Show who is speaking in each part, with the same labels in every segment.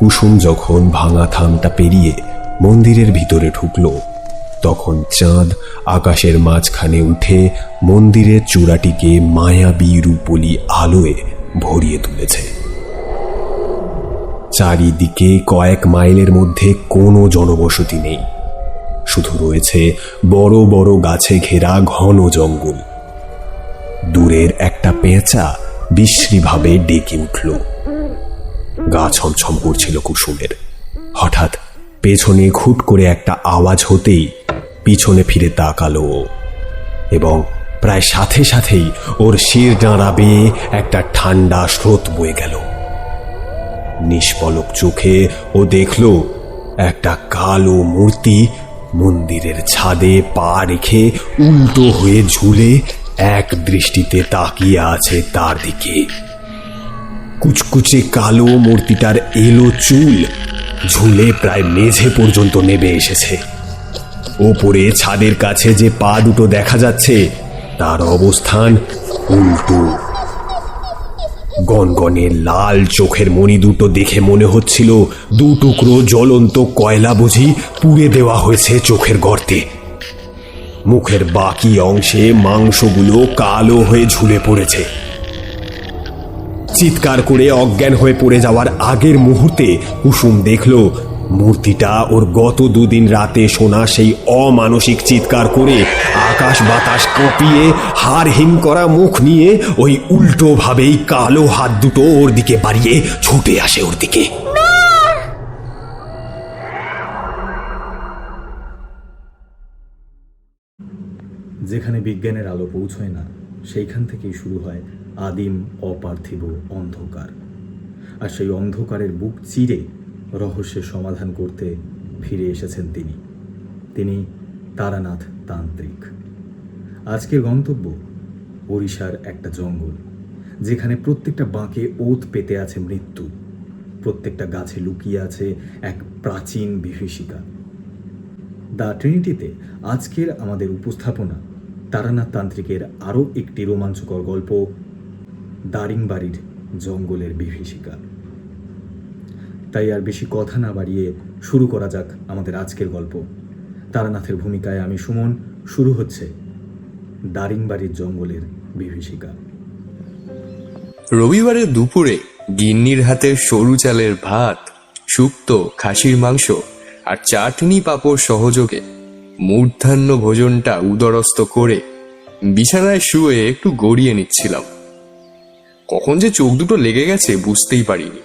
Speaker 1: কুসুম যখন ভাঙা থামটা পেরিয়ে মন্দিরের ভিতরে ঢুকল, তখন চাঁদ আকাশের মাঝখানে উঠে মন্দিরের চূড়াটিকে মায়াবী রূপলি আলোয় ভরিয়ে তুলেছে। চারিদিকে কয়েক মাইলের মধ্যে কোনো জনবসতি নেই, শুধু রয়েছে বড় বড় গাছে ঘেরা ঘন জঙ্গল। দূরের একটা পেঁচা বিশ্রীভাবে ডেকে উঠল। গা ছমছম করছিল কুসুমের। হঠাৎ পেছনে খুট করে একটা আওয়াজ হতেই পিছনে ফিরে তাকালো এবং প্রায় সাথে সাথেই ওর শির ডাঁড়া বেয়ে একটা ঠান্ডা স্রোত বয়ে গেল। নিষ্পলক চোখে ও দেখল একটা কালো মূর্তি মন্দিরের ছাদে পা রেখে উল্টো হয়ে ঝুলে এক দৃষ্টিতে তাকিয়ে আছে তার দিকে। কুচকুচে কালো মূর্তিটার এলো চুল ঝুলে প্রায় মেঝে পর্যন্ত নেমে এসেছে। ওপরে ছাদের কাছে যে পা দুটো দেখা যাচ্ছে তার অবস্থান উল্টো। গনগনে লাল চোখের মণি দুটো দেখে মনে হচ্ছিল দু টুকরো জ্বলন্ত কয়লা বুঝি পুড়ে দেওয়া হয়েছে চোখের গর্তে। মুখের বাকি অংশে মাংসগুলো কালো হয়ে ঝুলে পড়েছে। চিৎকার করে অজ্ঞান হয়ে পড়ে যাওয়ার আগের মুহূর্তে কুসুম দেখল মূর্তিটা ওর গত দুদিন রাতে শোনা সেই অমানসিক চিৎকার করে আকাশ বাতাস কপিয়ে হাড় হিম করা মুখ নিয়ে ওই উল্টো ভাবেই কালো হাত দুটো ওর দিকে বাড়িয়ে ছুটে আসে ওর দিকে।
Speaker 2: যেখানে বিজ্ঞানের আলো পৌঁছয় না, সেইখান থেকেই শুরু হয় আদিম অপার্থিব অন্ধকার। আর সেই অন্ধকারের বুক চিরে রহস্যের সমাধান করতে ফিরে এসেছেন তিনি তারানাথ তান্ত্রিক। আজকের গন্তব্য ওড়িশার একটা জঙ্গল, যেখানে প্রত্যেকটা বাঁকে ওত পেতে আছে মৃত্যু, প্রত্যেকটা গাছে লুকিয়ে আছে এক প্রাচীন বিভীষিকা। দ্য ট্রিনিটিতে আজকের আমাদের উপস্থাপনা তারানাথ তান্ত্রিকের আরও একটি রোমাঞ্চকর গল্প, দারিংবাড়ির জঙ্গলের বিভীষিকা। তাই আর বেশি কথা না বাড়িয়ে শুরু করা যাক আমাদের আজকের গল্প। তারানাথের ভূমিকায় আমি সুমন। শুরু হচ্ছে দারিংবাড়ির জঙ্গলের বিভীষিকা।
Speaker 3: রবিবারের দুপুরে গিন্নির হাতের সরু চালের ভাত, শুক্তো, খাসির মাংস আর চাটনি পাঁপড় সহযোগে মূর্ধান্য ভোজনটা উদরস্থ করে বিছানায় শুয়ে একটু গড়িয়ে নিচ্ছিলাম। কখন যে চোখ দুটো লেগে গেছে বুঝতেই পারিনি।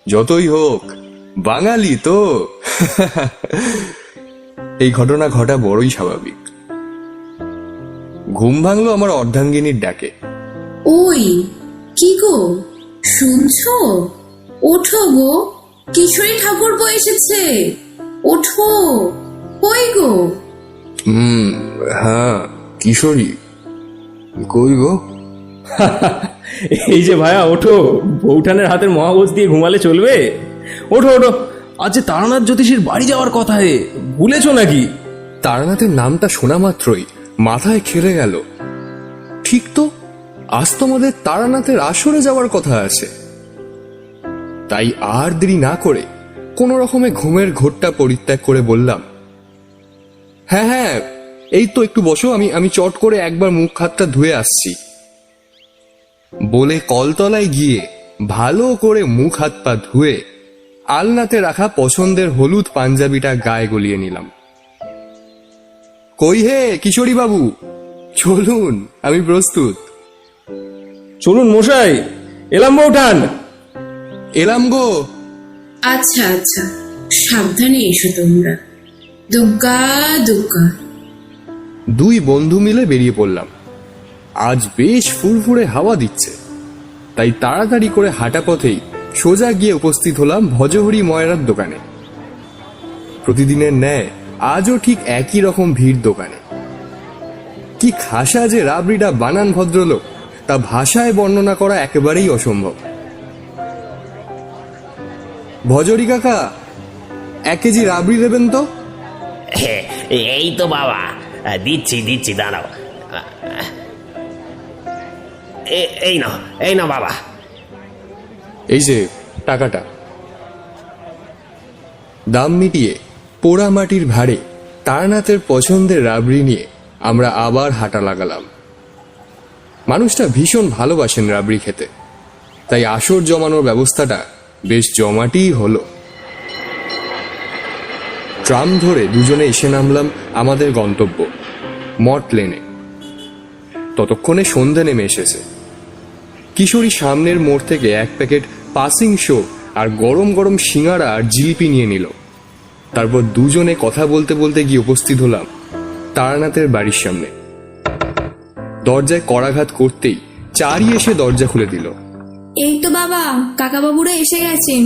Speaker 3: যতই হোক বাঙালি তো। এই ঘটনা ঘটা বড়ই স্বাভাবিক। ঘুম ভাঙলো আমার অর্ধাঙ্গিনীর ডাকে।
Speaker 4: ওই কি গো, শুনছো? ওঠো গো, কিশোরী ঠাকুরপো এসেছে, ওঠো। কই গো?
Speaker 3: হ্যাঁ, কিশোরী কই গো?
Speaker 5: এই যে ভাইয়া, ওঠো। বৌঠানের হাতের মহাগজ দিয়ে ঘুমালে চলবে? ওঠো ওঠো, আজ যে তারানাথ জ্যোতিষীর বাড়ি যাওয়ার কথা, ভুলেছো নাকি?
Speaker 3: তারানাথের নামটা শোনা মাত্রই মাথায় খেলে গেল। ঠিক তো, আজ তোমাদের তারানাথের আসরে যাওয়ার কথা আছে। তাই আর দেরি না করে কোন রকমে ঘুমের ঘোরটা পরিত্যাগ করে বললাম, হ্যাঁ হ্যাঁ, এই তো একটু বসো, আমি চট করে একবার মুখ হাতটা ধুয়ে আসছি। বলে কলতলায় গিয়ে ভালো করে মুখ হাত পা ধুয়ে আলনাতে রাখা পছন্দের হলুদ পাঞ্জাবিটা গায়ে গলিয়ে নিলাম। কই হে কিশোরী বাবু, চলুন, আমি প্রস্তুত।
Speaker 5: চলুন মশাই, এলাম বৌঠান।
Speaker 3: এলাম গো।
Speaker 4: আচ্ছা আচ্ছা, সাবধানে এসো তোমরা। দুগ্গা দুগ্গা।
Speaker 3: দুই বন্ধু মিলে বেরিয়ে পড়লাম। আজ বেশ ফুরফুরে হাওয়া দিচ্ছে, তাই তাড়াতাড়ি করে হাঁটা পথেই সোজা গিয়ে উপস্থিত হলাম ভজহরি ময়রার দোকানে। প্রতিদিনের ন্যায় আজও ঠিক একই রকম ভিড় দোকানে। কি খাসা যে রাবড়িটা বানান ভদ্রলোক, তা ভাষায় বর্ণনা করা একেবারেই অসম্ভব। ভজহরি কাকা, 1 কেজি রাবড়ি দেবেন তো?
Speaker 6: এই তো বাবা, দিচ্ছি দাঁড়াও। এই না বাবা।
Speaker 3: এই যে টাকাটা। দাম মিটিয়ে পোড়া মাটির ভাড়ে তারানাথের পছন্দের রাবড়ি নিয়ে আমরা আবার হাঁটা লাগালাম। মানুষটা ভীষণ ভালোবাসেন রাবড়ি খেতে, তাই আসর জমানোর ব্যবস্থাটা বেশ জমাটিই হলো। ট্রাম ধরে দুজনে এসে নামলাম আমাদের গন্তব্য মঠ লেনে। ততক্ষণে সন্ধে নেমে এসেছে। কিশোরী সামনের মোড় থেকে এক প্যাকেট পাসিং শো আর গরম গরম সিঙাড়া আর জিলিপি নিয়ে নিল। তারপর দুজনে কথা বলতে বলতে গিয়ে উপস্থিত হলাম তারানাথের বাড়ির সামনে। দরজায় কড়াঘাত করতেই চারি এসে দরজা খুলে দিল।
Speaker 7: এই তো বাবা, কাকাবাবুরা এসে গেছেন।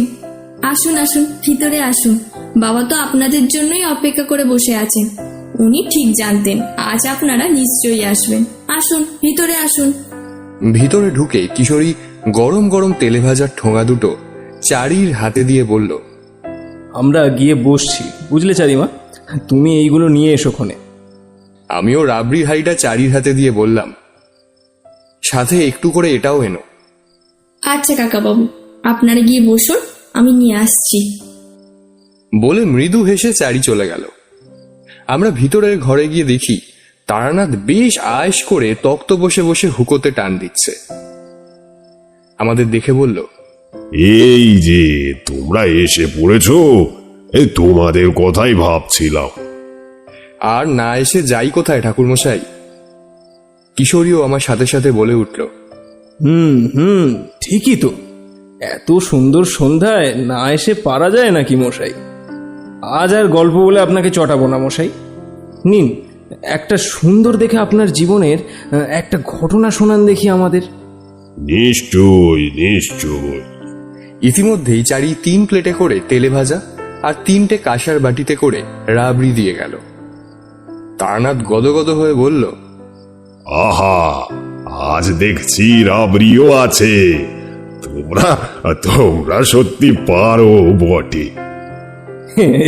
Speaker 7: আসুন আসুন, ভিতরে আসুন। বাবা তো আপনাদের জন্যই অপেক্ষা করে বসে আছেন। উনি ঠিক জানতেন আজ আপনারা নিশ্চয়ই আসবেন। আসুন, ভিতরে আসুন।
Speaker 3: ভিতরে ঢুকে কিশোরী গরম গরম তেলে ভাজার ঠোঙা দুটো চারির হাতে দিয়ে বলল,
Speaker 5: আমরা গিয়ে বসছি, বুঝলে চারিমা? তুমি এইগুলো নিয়ে এসো ক্ষণে।
Speaker 3: আমিও রাবড়ির হাঁড়িটা চারির হাতে দিয়ে বললাম, সাথে একটু করে এটাও এনো।
Speaker 7: আচ্ছা কাকাবাবু, আপনারা গিয়ে বসুন, আমি নিয়ে আসছি।
Speaker 3: বলে মৃদু হেসে চারি চলে গেল। আমরা ভিতরের ঘরে গিয়ে দেখি তারানাথ বেশ আয়েশ করে তক্ত বসে বসে হুকোতে টান দিচ্ছে। আমাদের দেখে বলল,
Speaker 8: এই যে তোমরা এসে পড়েছো, এই তোমাদের কথাই ভাবছিলাম।
Speaker 3: আর না এসে যাই কোথায় ঠাকুরমশাই? কিশোরীও আমার সাথে সাথে বলে উঠল,
Speaker 5: হুম, ঠিকই তো। এত সুন্দর সন্ধ্যায় না এসে পারা যায় নাকি মশাই? আজ আর গল্প বলে আপনাকে চটাবো না মশাই। নিন, একটা সুন্দর দেখে আপনার জীবনের একটা ঘটনা শোনান দেখি আমাদের।
Speaker 8: নিশ্চয় নিশ্চয়।
Speaker 3: ইতিমধ্যেই চারি 3 প্লেটে করে তেলে ভাজা আর 3টে কাঁসার বাটিতে করে রাবড়ি দিয়ে গেল। তারানাথ গদগদ হয়ে বলল,
Speaker 8: আহা, আজ দেখছি রাবড়িও আছে। তোমরা তোমরা সত্যি পারো বটে।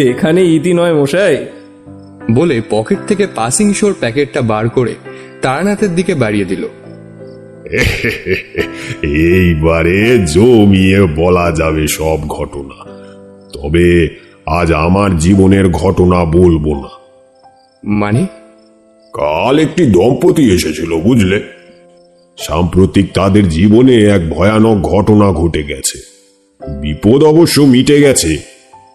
Speaker 5: এখানে ইতি নয় মশাই।
Speaker 3: বলে পকেট থেকে পাসিং শোর প্যাকেটটা বার করে তারানাথের দিকে বাড়িয়ে দিল।
Speaker 8: এইবারে জমিয়ে বলা যাবে সব ঘটনা। তবে আজ আমার জীবনের ঘটনা বলবো না।
Speaker 3: মানে?
Speaker 8: কাল একটি দম্পতি এসেছিল, বুঝলে। সাম্প্রতিক তাদের জীবনে এক ভয়ানক ঘটনা ঘটে গেছে। বিপদ অবশ্য মিটে গেছে,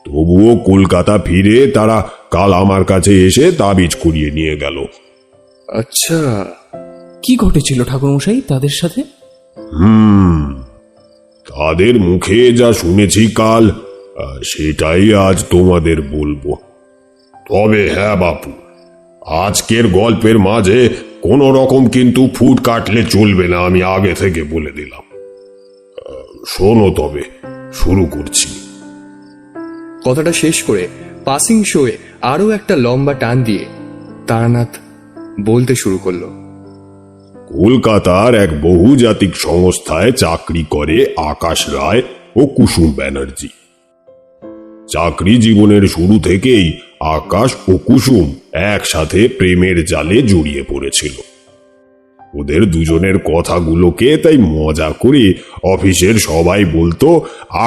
Speaker 8: তবুও কলকাতা ফিরে তারা কাল আমার কাছে এসে তাবিজ করিয়ে নিয়ে গেল।
Speaker 3: আচ্ছা,
Speaker 5: কি ঘটেছিল ঠাকুরমশাই তাদের সাথে?
Speaker 8: তাদের মুখে যা শুনেছি কাল, সেটাই আজ তোমাদের বলবো। তবে হ্যাঁ বাপু, আজকের গল্পের মাঝে কোনো রকম কিন্তু ফুট কাটলে চলবে না, আমি আগে থেকে বলে দিলাম। শোনো, তবে শুরু করছি।
Speaker 3: কথাটা শেষ করে পাসিং শোয়ে আরো একটা লম্বা টান দিয়ে তারানাথ বলতে শুরু করলো,
Speaker 8: কলকাতার এক বহুজাতিক সংস্থায় চাকরি করে আকাশ রায় ও কুসুম ব্যানার্জি। চাকরি জীবনের শুরু থেকেই আকাশ ও কুসুম একসাথে প্রেমের জালে জড়িয়ে পড়েছিল। ওদের দুজনের কথাগুলোকে তাই মজা করে অফিসের সবাই বলতো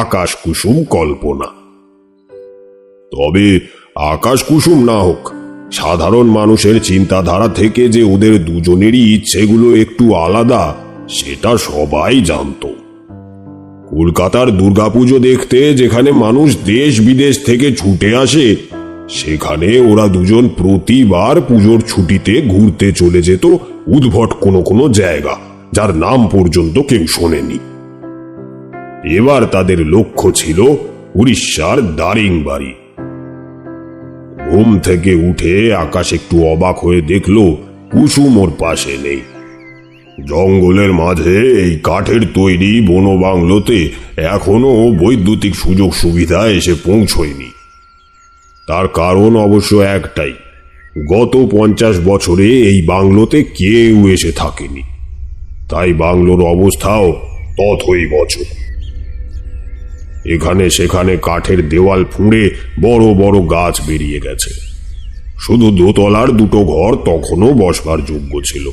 Speaker 8: আকাশ কুসুম কল্পনা। তবে আকাশ কুসুম না হোক, সাধারণ মানুষের চিন্তাধারা থেকে যে ওদের দুজনেরই ইচ্ছেগুলো একটু আলাদা, সেটা সবাই জানতো। কলকাতার দুর্গাপুজো দেখতে যেখানে মানুষ দেশ বিদেশ থেকে ছুটে আসে, সেখানে ওরা দুজন প্রতিবার পুজোর ছুটিতে ঘুরতে চলে যেত উদ্ভট কোনো কোনো জায়গা, যার নাম পর্যন্ত কেউ শোনেনি। এবার তাদের লক্ষ্য ছিল উড়িষ্যার দারিংবাড়ি। ঘুম থেকে উঠে আকাশ একটু অবাক হয়ে দেখল কুসুম ওর পাশে নেই। জঙ্গলের মাঝে এই কাঠের তৈরি বনবাংলোতে এখনো বৈদ্যুতিক সুযোগ সুবিধা এসে পৌঁছয়নি। তার কারণ অবশ্য একটাই, গত 50 বছরে এই বাংলোতে কেউ এসে থাকেনি, তাই বাংলোর অবস্থাও তথই বছর। এখানে সেখানে কাঠের দেওয়াল ফুঁড়ে বড় বড় গাছ বেরিয়ে গেছে। শুধু দোতলার দুটো ঘর তখনও বসবার যোগ্য ছিল।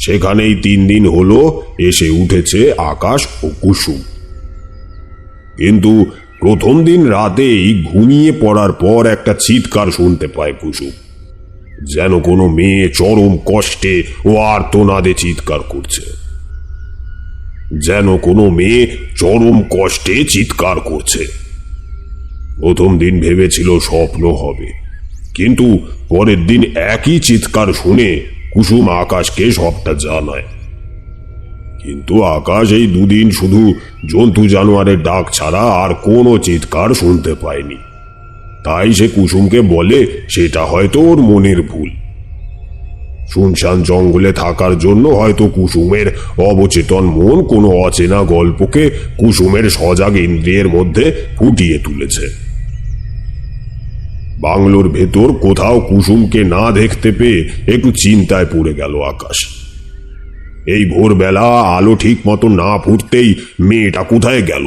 Speaker 8: সেখানেই 3 দিন হলো এসে উঠেছে আকাশ ও কুসুম। কিন্তু প্রথম দিন রাতেই ঘুমিয়ে পড়ার পর একটা চিৎকার শুনতে পায় কুসুম, যেন কোনো মেয়ে চরম কষ্টে ও আর্তনাদে চিৎকার করছে। যেন কোনো মেয়ে চরম কষ্টে চিৎকার করছে। প্রথম দিন ভেবেছিল স্বপ্ন হবে, কিন্তু পরের দিন একই চিৎকার শুনে কুসুম আকাশকে সবটা জানায়। কিন্তু আকাশ এই দুদিন শুধু জন্তু জানোয়ারের ডাক ছাড়া আর কোনো চিৎকার শুনতে পায়নি। তাই সে কুসুমকে বলে সেটা হয়তো ওর মনের ভুল। শুনশান জঙ্গলে থাকার জন্য হয়তো কুসুমের অবচেতন মন কোনো অচেনা গল্পকে কুসুমের সজাগ ইন্দ্রিয়ের মধ্যে ফুটিয়ে তুলেছে। বাংলোর ভেতর কোথাও কুসুমকে না দেখতে পেয়ে একটু চিন্তায় পড়ে গেল আকাশ। এই ভোরবেলা আলো ঠিক মতো না ফুটতেই মেয়েটা কোথায় গেল?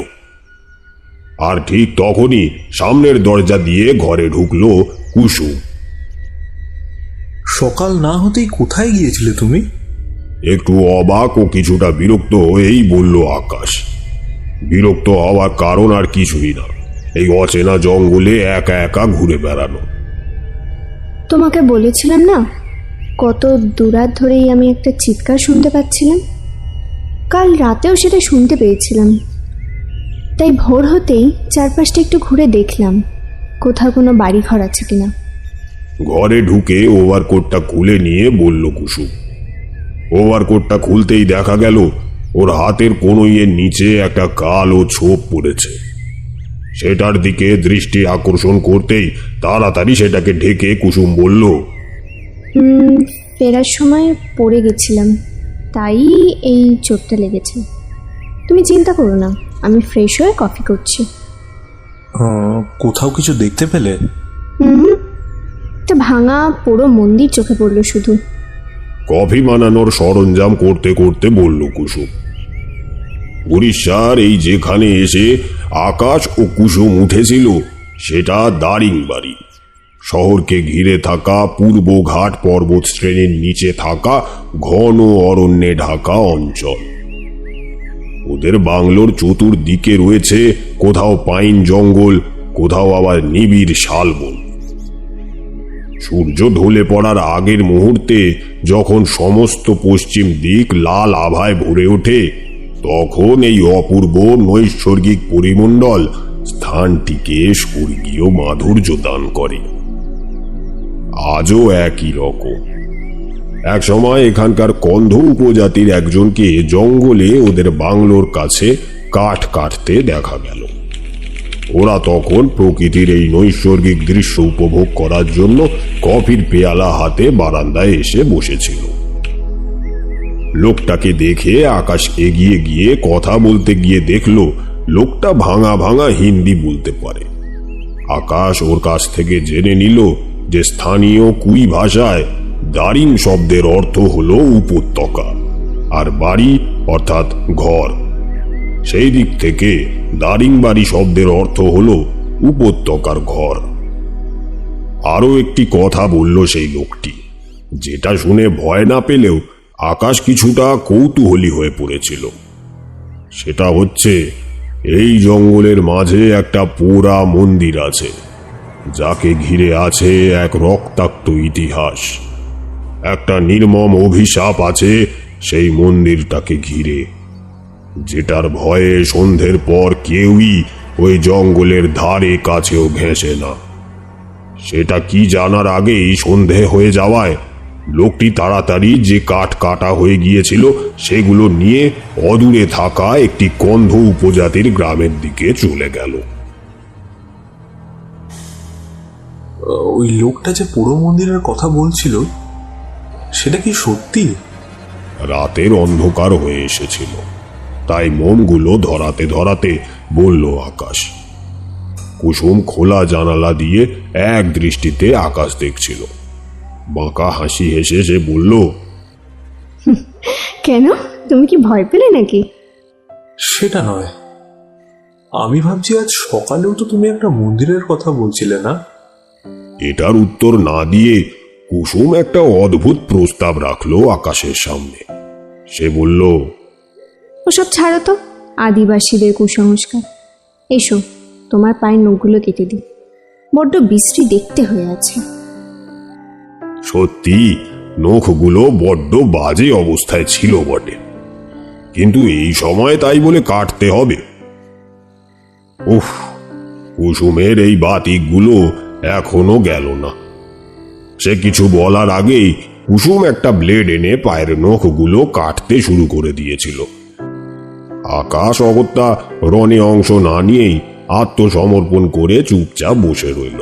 Speaker 8: আর ঠিক তখনই সামনের দরজা দিয়ে ঘরে ঢুকলো কুসুম।
Speaker 9: সকাল না হতেই কোথায় গিয়েছিলে তুমি?
Speaker 8: একটু অবাক ও কিছুটা বিরক্ত হয়েই বলল আকাশ। বিরক্ত হওয়ার কারণ আর কিছুই না, এই অচেনা জঙ্গলে একা একা ঘুরে বেড়ানো।
Speaker 10: তোমাকে বলেছিলাম না, কত দুরাত ধরেই আমি একটা চিৎকার শুনতে পাচ্ছিলাম। কাল রাতেও সেটা শুনতে পেয়েছিলাম, তাই ভোর হতেই চারপাশটা একটু ঘুরে দেখলাম কোথাও কোনো বাড়ি ঘর আছে কিনা।
Speaker 8: ঘরে ঢুকে ওভারকোটটা খুলে নিয়ে বলল কুসুম। ওভারকোটটা খুলতেই দেখা গেল ওর হাতের কনুইয়ের নিচে একটা কালো ছোপ পড়েছে। সেটার দিকে দৃষ্টি আকর্ষণ করতেই তাড়াতাড়ি সেটাকে ঢেকে কুসুম বলল,
Speaker 10: ফেরার সময় পড়ে গেছিলাম, তাই এই চোটটা লেগেছে। তুমি চিন্তা করো না, আমি ফ্রেশ হয়ে কফি করছি।
Speaker 9: কোথাও কিছু দেখতে পেলে?
Speaker 10: একটা ভাঙা পুরো মন্দির চোখে পড়লো শুধু।
Speaker 8: কফি বানানোর সরঞ্জাম করতে করতে বলল কুসুম। উড়িষ্যার এই যেখানে এসে আকাশ ও কুসুম উঠেছিল সেটা দারিংবাড়ি, শহরকে ঘিরে থাকা পূর্ব ঘাট পর্বত শ্রেণীর নিচে থাকা ঘন অরণ্যে ঢাকা অঞ্চল। ওদের বাংলোর চতুর্দিকে রয়েছে কোথাও পাইন জঙ্গল, কোথাও আবার নিবিড় শালবন। সূর্য ঢলে পড়ার আগের মুহূর্তে যখন সমস্ত পশ্চিম দিক লাল আভায় ভরে ওঠে, তখন এই অপূর্ব নৈসর্গিক পরিমণ্ডল স্থানটিকে স্বর্গীয় মাধুর্য দান করে। আজও একই রকম। এক সময় এখানকার কন্ধ উপজাতির একজনকে জঙ্গলে ওদের বাংলোর কাছে কাঠ কাটতে দেখা গেল। ওরা তখন প্রকৃতির এই নৈসর্গিক দৃশ্য উপভোগ করার জন্য কফির পেয়ালা হাতে বারান্দায় এসে বসেছিল। লোকটাকে দেখে আকাশ এগিয়ে গিয়ে কথা বলতে গিয়ে দেখল লোকটা ভাঙা ভাঙা হিন্দি বলতে পারে। আকাশ ওর কাছ থেকে জেনে নিল যে স্থানীয় কুই ভাষায় দারিং শব্দের অর্থ হলো উপত্যকা, আর বাড়ি অর্থাৎ ঘর। সেই দিক থেকে দারিংবাড়ি শব্দের অর্থ হলো উপত্যকার ঘর। আরো একটি কথা বলল সেই লোকটি, যেটা শুনে ভয় না পেলেও আকাশ কিছুটা কৌতূহলী হয়ে পড়েছিল। সেটা হচ্ছে এই জঙ্গলের মাঝে একটা পোড়া মন্দির আছে, যাকে ঘিরে আছে এক রক্তাক্ত ইতিহাস। একটা নির্মম অভিশাপ আছে সেই মন্দিরটাকে ঘিরে, যেটার ভয়ে সন্ধ্যের পর কেউই ওই জঙ্গলের ধারে কাছেও ঘেঁষে না। সেটা কি জানার আগেই সন্ধে হয়ে যাওয়ায় লোকটি তাড়াতাড়ি যে কাঠ কাটা হয়ে গিয়েছিল সেগুলো নিয়ে অদূরে থাকা একটি কন্ধ উপজাতির গ্রামের দিকে চলে গেল।
Speaker 9: ওই লোকটা যে পুরো মন্দিরের কথা বলছিল, সেটা কি সত্যি?
Speaker 8: রাতের অন্ধকার হয়ে এসেছিল, তাই মোমগুলো ধরাতে ধরাতে বলল আকাশ। কুসুম খোলা জানালা দিয়ে এক দৃষ্টিতে আকাশ দেখছিল। বাঁকা হাসি হেসে সে বলল,
Speaker 10: কেন, তুমি কি ভয় পেলে নাকি?
Speaker 9: সেটা নয়, আমি ভাবছি আজ সকালেও তো তুমি একটা মন্দিরের কথা বলছিলে না?
Speaker 8: এটার উত্তর না দিয়ে কুসুম একটা অদ্ভুত প্রস্তাব রাখলো আকাশের সামনে। সে বলল,
Speaker 10: ওসব ছাড়ো তো, আদিবাসীদের কুসংস্কার। এসো তোমার পায়ের নখগুলো কেটে দিই, বড্ড বিশ্রী দেখতে হয়ে আছে।
Speaker 8: সত্যি নখগুলো বড্ড বাজে অবস্থায় ছিল বটে, কিন্তু এই সময় তাই বলে কাটতে হবে? উফ, কুসুমের এই বাতিকগুলো এখনো গেল না। সে কিছু বলার আগেই কুসুম একটা ব্লেড এনে পায়ের নখগুলো কাটতে শুরু করে দিয়েছিল। আকাশ অগত্যা রণে অংশ না নিয়েই আত্মসমর্পণ করে চুপচাপ বসে রইল।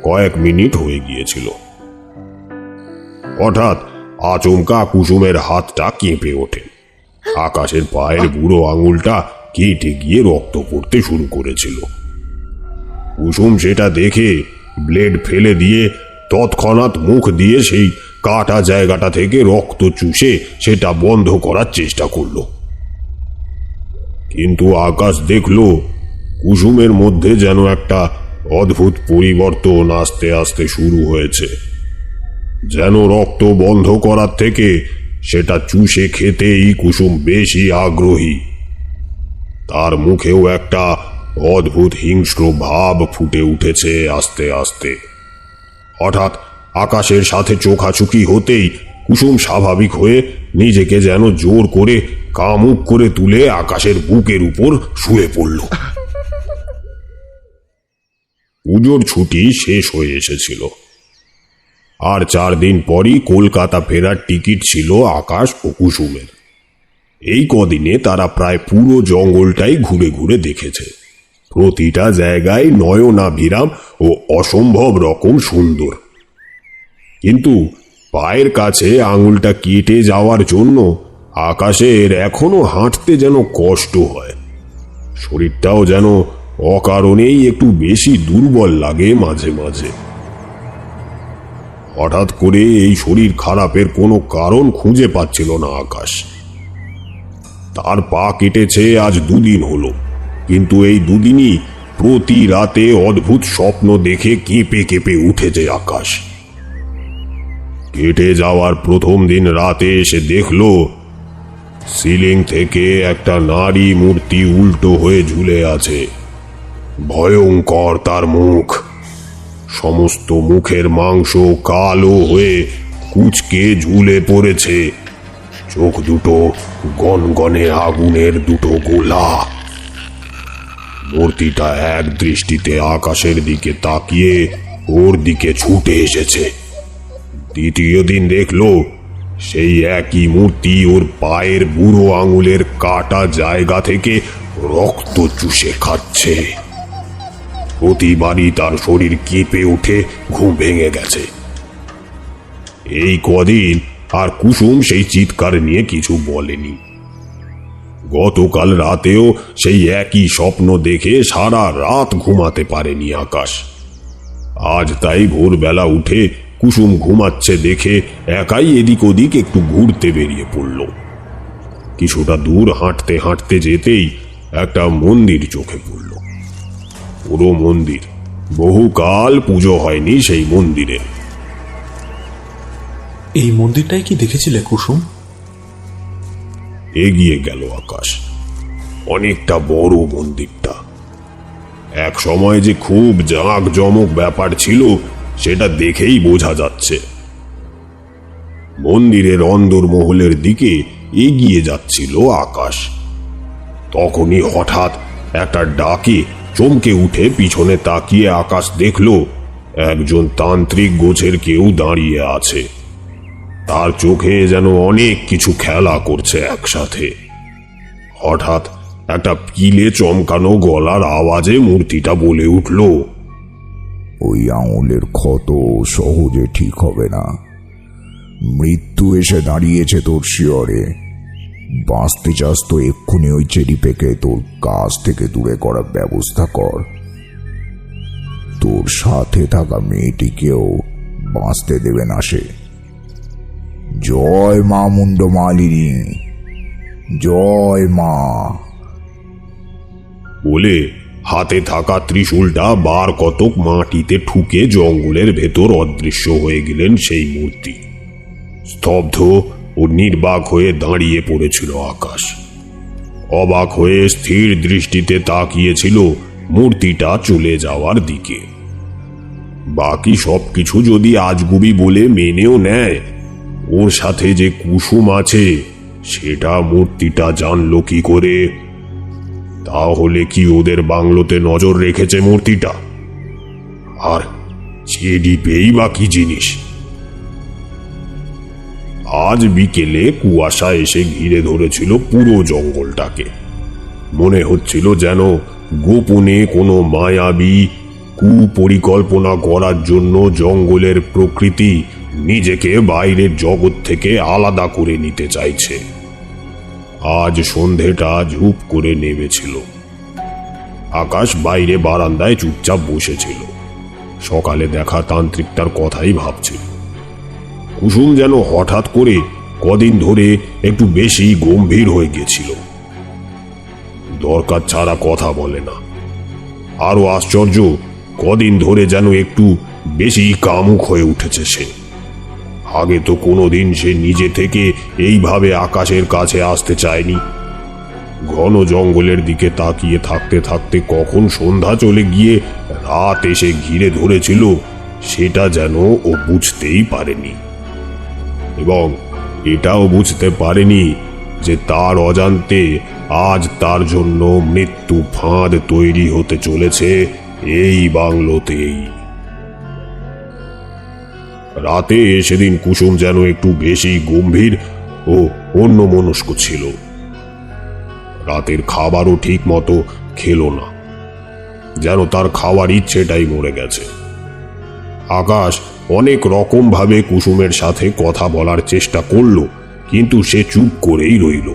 Speaker 8: কয়েক মিনিট হয়ে গিয়েছিল। হঠাৎ আচমকা কুসুমের হাতটা কেঁপে ওঠে। আকাশের পায়ের বুড়ো আঙুলটা কেটে গিয়ে রক্ত পড়তে শুরু করেছিল। কুসুম সেটা দেখে ব্লেড ফেলে দিয়ে তৎক্ষণাৎ মুখ দিয়ে সেই কাটা জায়গাটা থেকে রক্ত চুষে সেটা বন্ধ করার চেষ্টা করল। কিন্তু আকাশ দেখল কুসুমের মধ্যে যেন একটা অদ্ভুত পরিবর্তন আস্তে আস্তে শুরু হয়েছে। যেন রক্ত বন্ধ করার থেকে সেটা চুষে খেতেই কুসুম বেশি আগ্রহী। তার মুখেও একটা অদ্ভুত হিংস্র ভাব ফুটে উঠেছে আস্তে আস্তে। হঠাৎ আকাশের সাথে চোখাচুকি হতেই কুসুম স্বাভাবিক হয়ে নিজেকে যেন জোর করে কামুক করে তুলে আকাশের বুকের উপর শুয়ে পড়ল। পুজোর ছুটি শেষ হয়ে এসেছিল, আর 4 দিন পরই কলকাতা ফেরার টিকিট ছিল আকাশ ও কুসুমের। এই কদিনে তারা প্রায় পুরো জঙ্গলটাই ঘুরে ঘুরে দেখেছে। প্রতিটা জায়গায় নয়নাভিরাম ও অসম্ভব রকম সুন্দর। কিন্তু পায়ের কাছে আঙুলটা কেটে যাওয়ার জন্য আকাশের এখনো হাঁটতে যেন কষ্ট হয়। শরীরটাও যেন অকারণেই একটু বেশি দুর্বল লাগে মাঝে মাঝে। হঠাৎ করে এই শরীর খারাপের কোনো কারণ খুঁজে পাচ্ছিল না আকাশ। তার পা কেটেছে আজ 2 দিন হলো, কিন্তু এই 2 দিনই প্রতি রাতে অদ্ভুত স্বপ্ন দেখে কেঁপে কেঁপে উঠেছে আকাশ। কেটে যাওয়ার প্রথম দিন রাতে এসে দেখল সিলিং থেকে একটা নারী মূর্তি উল্টো হয়ে ঝুলে আছে। ভয়ঙ্কর তার মুখ, সমস্ত মুখের মাংস কালো হয়ে কুঁচকে ঝুলে পড়েছে। চোখ দুটো গনগনে আগুনের 2 গোলা। মূর্তিটা এক দৃষ্টিতে আকাশের দিকে তাকিয়ে ওর দিকে ছুটে এসেছে। দ্বিতীয় দিন দেখলো সেই একই মূর্তি ওর পায়ের বুড়ো আঙুলের কাটা জায়গা থেকে রক্ত চুষে খাচ্ছে। প্রতিবারই তার শরীর কেঁপে উঠে ঘুম ভেঙে গেছে। এই কদিন আর কুসুম সেই চিৎকার নিয়ে কিছু বলেনি। গতকাল রাতেও সেই একই স্বপ্ন দেখে সারা রাত ঘুমাতে পারেনি আকাশ। আজ তাই ভোরবেলা উঠে কুসুম ঘুমাচ্ছে দেখে একাই এদিক ওদিক একটু ঘুরতে বেরিয়ে পড়ল। কিছুটা দূর হাঁটতে হাঁটতে যেতেই একটা মন্দির চোখে পড়ল। পুরো মন্দির, বহুকাল পুজো হয়নি সেই মন্দিরে।
Speaker 9: এই মন্দিরটাই কি দেখেছিলে কুসুম?
Speaker 8: এগিয়ে গেল আকাশ। অনেকটা বড় মন্দিরটা। এক সময় যে খুব জাঁকজমক ব্যাপার ছিল সেটা দেখেই বোঝা যাচ্ছে। মন্দিরের অন্দরমহলের দিকে এগিয়ে যাচ্ছিল আকাশ। তখনই হঠাৎ একটা ডাকে চমকে উঠে পিছনে তাকিয়ে আকাশ দেখল একজন তান্ত্রিক গোছের কেউ দাঁড়িয়ে আছে। তার চোখে যেন অনেক কিছু খেলা করছে একসাথে। হঠাৎ একটা পিলে চমকানো গলার আওয়াজে মূর্তিটা বলে উঠল,
Speaker 11: ওই আঙুলের ক্ষত সহজে ঠিক হবে না। মৃত্যু এসে দাঁড়িয়েছে তোর শিয়রে। বাঁচতে চাস তো এক্ষুনি ওই চেরিপেকে তোর কাছ থেকে দূরে করার ব্যবস্থা কর। তোর সাথে থাকা মেয়েটিকেও বাঁচতে দেবে না সে। জয় মা মুন্ডমালিনী, জয় মা।
Speaker 8: বলে হাতে থাকা ত্রিশূলটা বার কতক মাটিতে ঠুকে জঙ্গলের ভেতর অদৃশ্য হয়ে গেলেন সেই মূর্তি। স্তব্ধ ও নির্বাক হয়ে দাঁড়িয়ে পড়েছিল আকাশ। অবাক হয়ে স্থির দৃষ্টিতে তাকিয়েছিল মূর্তিটা চলে যাওয়ার দিকে। বাকি সবকিছু যদি আজগুবি বলে মেনেও নেয়, ওর সাথে যে কুসুম আছে সেটা মূর্তিটা জানলো কি করে? তাহলে কি ওদের বাংলোতে নজর রেখেছে মূর্তিটা? আর চেডি পেই বা কি জিনিস? আজ বিকেলে কুয়াশা এসে ঘিরে ধরেছিল পুরো জঙ্গলটাকে। মনে হচ্ছিল যেন গোপনে কোনো মায়াবী কুপরিকল্পনা করার জন্য জঙ্গলের প্রকৃতি নিজেকে বাইরের জগৎ থেকে আলাদা করে নিতে চাইছে। আজ সন্ধেটা ঝুপ করে নেমেছিল। আকাশ বাইরে বারান্দায় চুপচাপ বসেছিল। সকালে দেখা তান্ত্রিকটার কথাই ভাবছিল। কুসুম যেন হঠাৎ করে কদিন ধরে একটু বেশি গম্ভীর হয়ে গেছিল। দরকার ছাড়া কথা বলে না। আরো আশ্চর্য, কদিন ধরে যেন একটু বেশি কামুক হয়ে উঠেছে সে। আগে তো কোনোদিন সে নিজে থেকে এইভাবে আকাশের কাছে আসতে চায়নি। ঘন জঙ্গলের দিকে তাকিয়ে থাকতে থাকতে কখন সন্ধ্যা চলে গিয়ে রাত এসে ঘিরে ধরেছিল সেটা যেন ও বুঝতেই পারেনি। এবং এটাও বুঝতে পারেনি যে তার অজান্তে আজ তার জন্য মৃত্যু ফাঁদ তৈরি হতে চলেছে এই বাংলোতেই। রাতে সেদিন কুসুম যেন একটু বেশি গম্ভীর ও অন্যমনস্ক ছিল। রাতের খাবারও ঠিক মতো খেলো না, যেন তার খাওয়ার ইচ্ছেটাই মরে গেছে। আকাশ অনেক রকম ভাবে কুসুমের সাথে কথা বলার চেষ্টা করল, কিন্তু সে চুপ করেই রইল।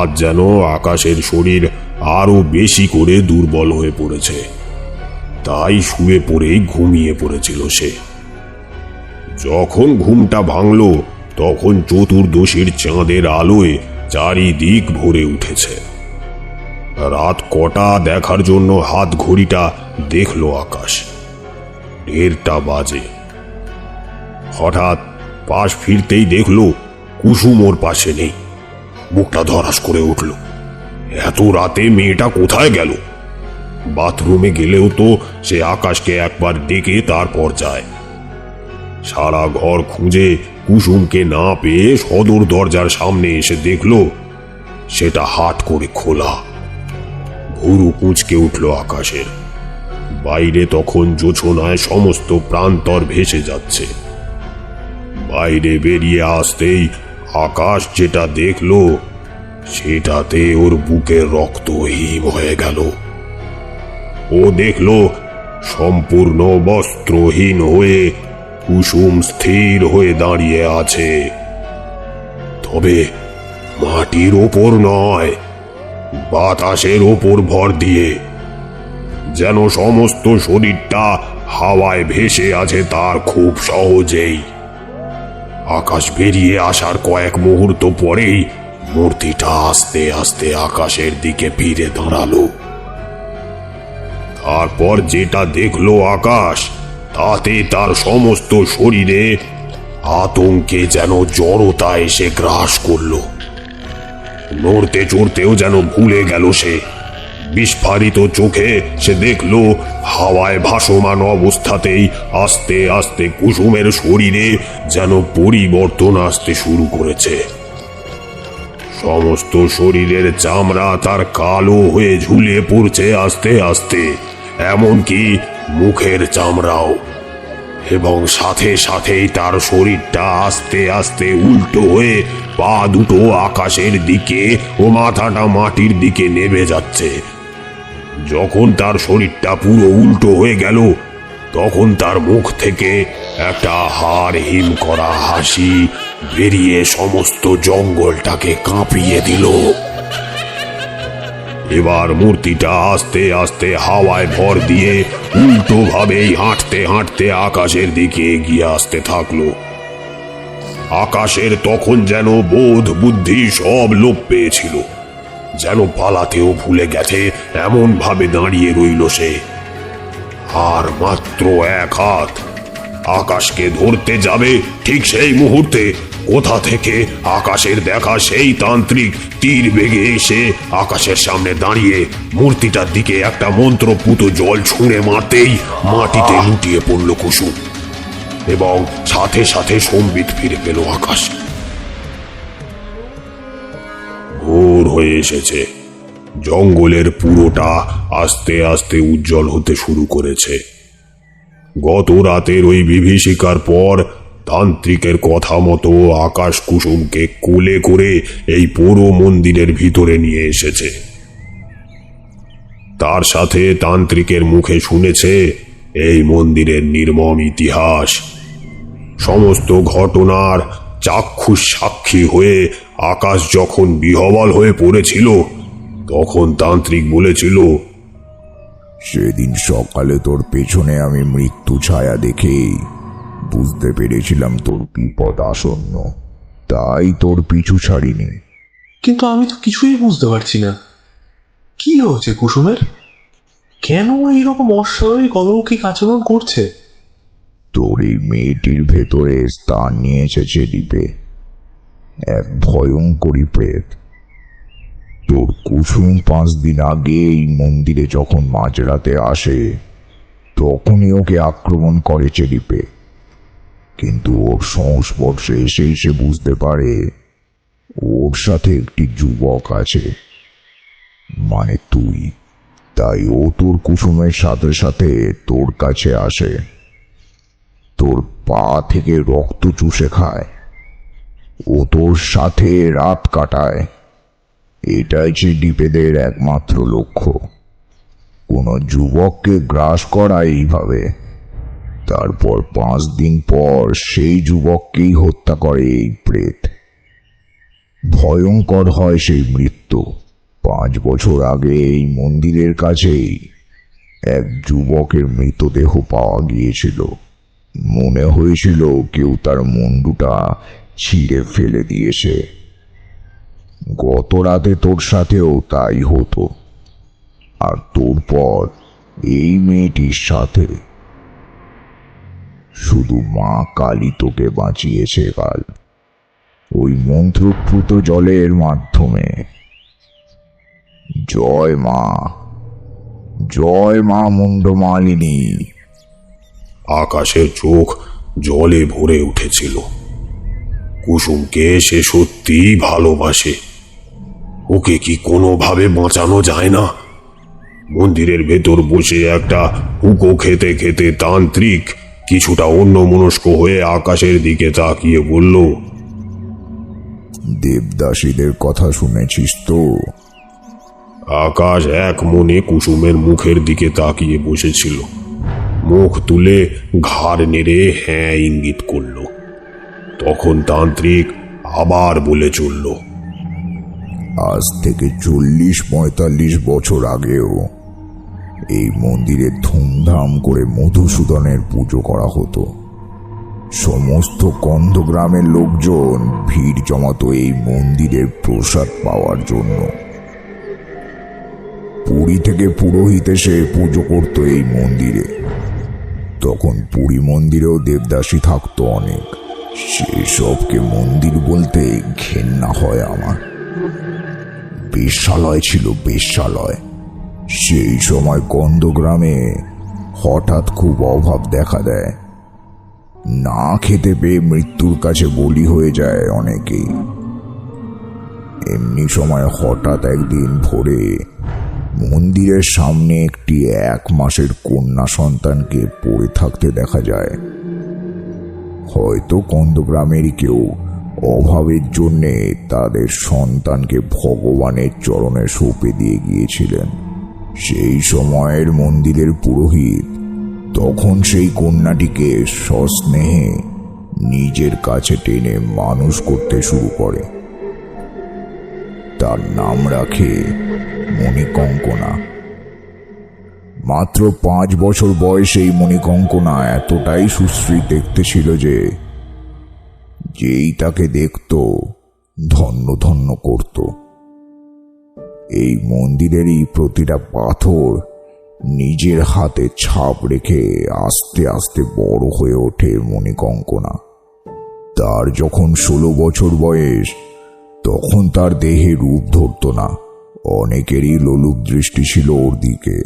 Speaker 8: আজ যেন আকাশের শরীর আরো বেশি করে দুর্বল হয়ে পড়েছে, তাই শুয়ে পড়েই ঘুমিয়ে পড়েছিল সে। যখন ঘুমটা ভাঙল তখন চতুর্দশীর চাঁদের আলোয় চারিদিক ভরে উঠেছে। রাত কটা দেখার জন্য হাত ঘড়িটা দেখল আকাশ। 1:30 বাজে। হঠাৎ পাশ ফিরতেই দেখল কুসুম ওর পাশে নেই। বুকটা ধরাস করে উঠল। এত রাতে মেয়েটা কোথায় গেল? বাথরুমে গেলেও তো সে আকাশকে একবার ডেকে তারপর যায়। সারা ঘর খুঁজে কুসুমকে না পেয়ে সদর দরজার সামনে এসে দেখল সেটা হাট করে খোলা। ভুরু কুঁচকে উঠল আকাশের। বাইরে তখন জোছনায় সমস্ত প্রান্তর ভেসে যাচ্ছে। বাইরে বেরিয়ে আসতেই আকাশ যেটা দেখল সেটাতে ওর বুকের রক্ত হিম হয়ে গেল। ও দেখল সম্পূর্ণ বস্ত্রহীন হয়ে কুসুম স্থির হয়ে দাঁড়িয়ে আছে, তবে মাটির ওপর নয়, বাতাসের ওপর ভর দিয়ে। যেন সমস্ত শরীরটা হাওয়ায় ভেসে আছে তার খুব সহজেই। আকাশ বেরিয়ে আসার কয়েক মুহূর্ত পরেই মূর্তিটা আস্তে আস্তে আকাশের দিকে ফিরে দাঁড়ালো। তারপর যেটা দেখলো আকাশ, তাতে তার সমস্ত শরীরে আতঙ্কে যেন জড়তা এসে গ্রাস করল। নড়তে চড়তেও যেন ভুলে গেল সে। বিস্ফারিত চোখে সে দেখল হাওয়ায় ভাসমান অবস্থাতেই আস্তে আস্তে কুসুমের শরীরে যেন পরিবর্তন আসতে শুরু করেছে। সমস্ত শরীরের চামড়া তার কালো হয়ে ঝুলে পড়ছে আস্তে আস্তে, এমনকি মুখের চামড়াও। এবং সাথে সাথেই তার শরীরটা আস্তে আস্তে উল্টো হয়ে পা দুটো আকাশের দিকে ও মাথাটা মাটির দিকে নেমে যাচ্ছে। যখন তার শরীরটা পুরো উল্টো হয়ে গেল তখন তার মুখ থেকে একটা হাড় হিম করা হাসি বেরিয়ে সমস্ত জঙ্গলটাকে কাঁপিয়ে দিল। এবার মূর্তিটা আস্তে আস্তে হাওয়ায় ভর দিয়ে উল্টো ভাবেই হাঁটতে হাঁটতে আকাশের দিকে এগিয়ে আসতে থাকলো। আকাশের তখন যেন বোধ বুদ্ধি সব লোপ পেয়েছিল, যেন পালাতেও ভুলে গেছে এমন ভাবে দাঁড়িয়ে রইল সে। আর মাত্র এক হাত আকাশকে ধরতে যাবে, ঠিক সেই মুহূর্তে কোথা থেকে আকাশের দেখা সেই তান্ত্রিক তীর বেগে এসে আকাশের সামনে দাঁড়িয়ে মূর্তিটার দিকে একটা মন্ত্রপুত জল ছুঁড়ে মারতেই মাটিতে লুটিয়ে পড়ল কুসুম, এবং সাথে সাথে সম্বিত ফিরে পেল আকাশ। ভোর হয়ে এসেছে, জঙ্গলের পুরোটা আস্তে আস্তে উজ্জ্বল হতে শুরু করেছে। গত রাতের ওই বিভীষিকার পর তান্ত্রিকের কথা মতো আকাশ কুসুমকে কোলে করে এই পুরো মন্দিরের ভিতরে নিয়ে এসেছে। তার সাথে তান্ত্রিকের মুখে শুনেছে এই মন্দিরের নির্মম ইতিহাস। সমস্ত ঘটনার চাক্ষুষ সাক্ষী হয়ে আকাশ যখন বিহ্বল হয়ে পড়েছিল, তখন তান্ত্রিক বলেছিল,
Speaker 11: সেদিন সকালে তোর পেছনে আমি মৃত্যু ছায়া দেখেই বুঝতে পেরেছিলাম তোর বিপদ আসন্ন, তাই তোর পিছু ছাড়িনি।
Speaker 9: কিন্তু আমি তো কিছুই বুঝতে পারছি না, কি হয়েছে কুসুমের? কেন এইরকম অস্বাভাবিক অলৌকিক আচরণ করছে?
Speaker 11: তোর এই মেয়েটির ভেতরে স্থান নিয়েছে চেলিপে, এক ভয়ঙ্করী প্রেত। তোর কুসুম 5 দিন আগে এই মন্দিরে যখন মাঝরাতে আসে, তখনই ওকে আক্রমণ করে চেলিপে। কিন্তু ওর সংস্পর্শে এসেই সে বুঝতে পারে ওর সাথে একটি যুবক আছে, মানে তুই। তাই ও তোর কুসুমের সাথে সাথে তোর কাছে আসে, তোর পা থেকে রক্ত চুষে খায়, ও তোর সাথে রাত কাটায়। এটাই চেলিপেদের একমাত্র লক্ষ্য, কোনো যুবককে গ্রাস করা এইভাবে। তারপর 5 দিন পর সেই যুবককেই হত্যা করে এই প্রেত। ভয়ঙ্কর হয় সেই মৃত্যু। 5 বছর আগে এই মন্দিরের কাছেই এক যুবকের মৃতদেহ পাওয়া গিয়েছিল। মনে হয়েছিল কেউ তার মুন্ডুটা ছিঁড়ে ফেলে দিয়েছে। গত রাতে তোর সাথেও তাই হতো, আর তোর পর এই মেয়েটির সাথে। শুধু মা কালী তোকে বাঁচিয়েছে কাল, ওই মন্ত্রপ্রুত জলের মাধ্যমে। জয় মা, জয় মা মুন্ডমালিনী।
Speaker 8: আকাশের চোখ জলে ভরে উঠেছিল। কুসুমকে সে সত্যিই ভালোবাসে। ওকে কি কোনোভাবে বাঁচানো যায় না? মন্দিরের ভেতর বসে একটা হুকো খেতে খেতে তান্ত্রিক কিছুটা অন্যমনস্ক হয়ে আকাশের দিকে তাকিয়ে বলল,
Speaker 11: দেবদাসীদের কথা শুনেছিস তো?
Speaker 8: আকাশ এক মনে কুসুমের মুখের দিকে তাকিয়ে বসেছিল। মুখ তুলে ঘাড় নেড়ে হ্যাঁ ইঙ্গিত করল। তখন তান্ত্রিক আবার বলে চলল,
Speaker 11: আজ থেকে 40-45 বছর আগেও এই মন্দিরে ধুমধাম করে মধুসূদনের পুজো করা হতো। সমস্ত কন্দগ্রামের লোকজন ভিড় জমাতো এই মন্দিরের প্রসাদ পাওয়ার জন্য। পুরী থেকে পুরোহিত এসে পুজো করত এই মন্দিরে। তখন পুরী মন্দিরেও দেবদাসী থাকতো অনেক। সেসবকে মন্দির বলতে ঘেন্না হয় আমার। বেশ্যালয় ছিল, বেশ্যালয়। সেই সময় কন্দগ্রামে হঠাৎ খুব অভাব দেখা দেয়। না খেতে পেয়ে মৃত্যুর কাছে বলি হয়ে যায় অনেকেই। এমনি সময় হঠাৎ একদিন ভোরে মন্দিরের সামনে একটি 1 মাসের কন্যা সন্তানকে পড়ে থাকতে দেখা যায়। হয়তো কন্দগ্রামেরই কেউ অভাবের জন্যে তাদের সন্তানকে ভগবানের চরণে সঁপে দিয়ে গিয়েছিলেন। সেই সময়ের মন্দিরের পুরোহিত তখন সেই কন্যাটিকে সস্নেহে নিজের কাছে টেনে মানুষ করতে শুরু করে। তার নাম রাখে মণিকঙ্কনা। মাত্র 5 বছর বয়সে এই মণিকঙ্কনা এতটাই সুশ্রী দেখতে ছিল যে যেই তাকে দেখত ধন্য ধন্য করত। এই মন্দিরেরই প্রতিটা পাথর নিজের হাতে ছাপ রেখে আস্তে আস্তে বড় হয়ে ওঠে মণিকঙ্কনা। তার যখন 16 বছর বয়স, তখন তার দেহে রূপ ধরত না। অনেকেরই লোলুপ দৃষ্টি ছিল ওর দিকে।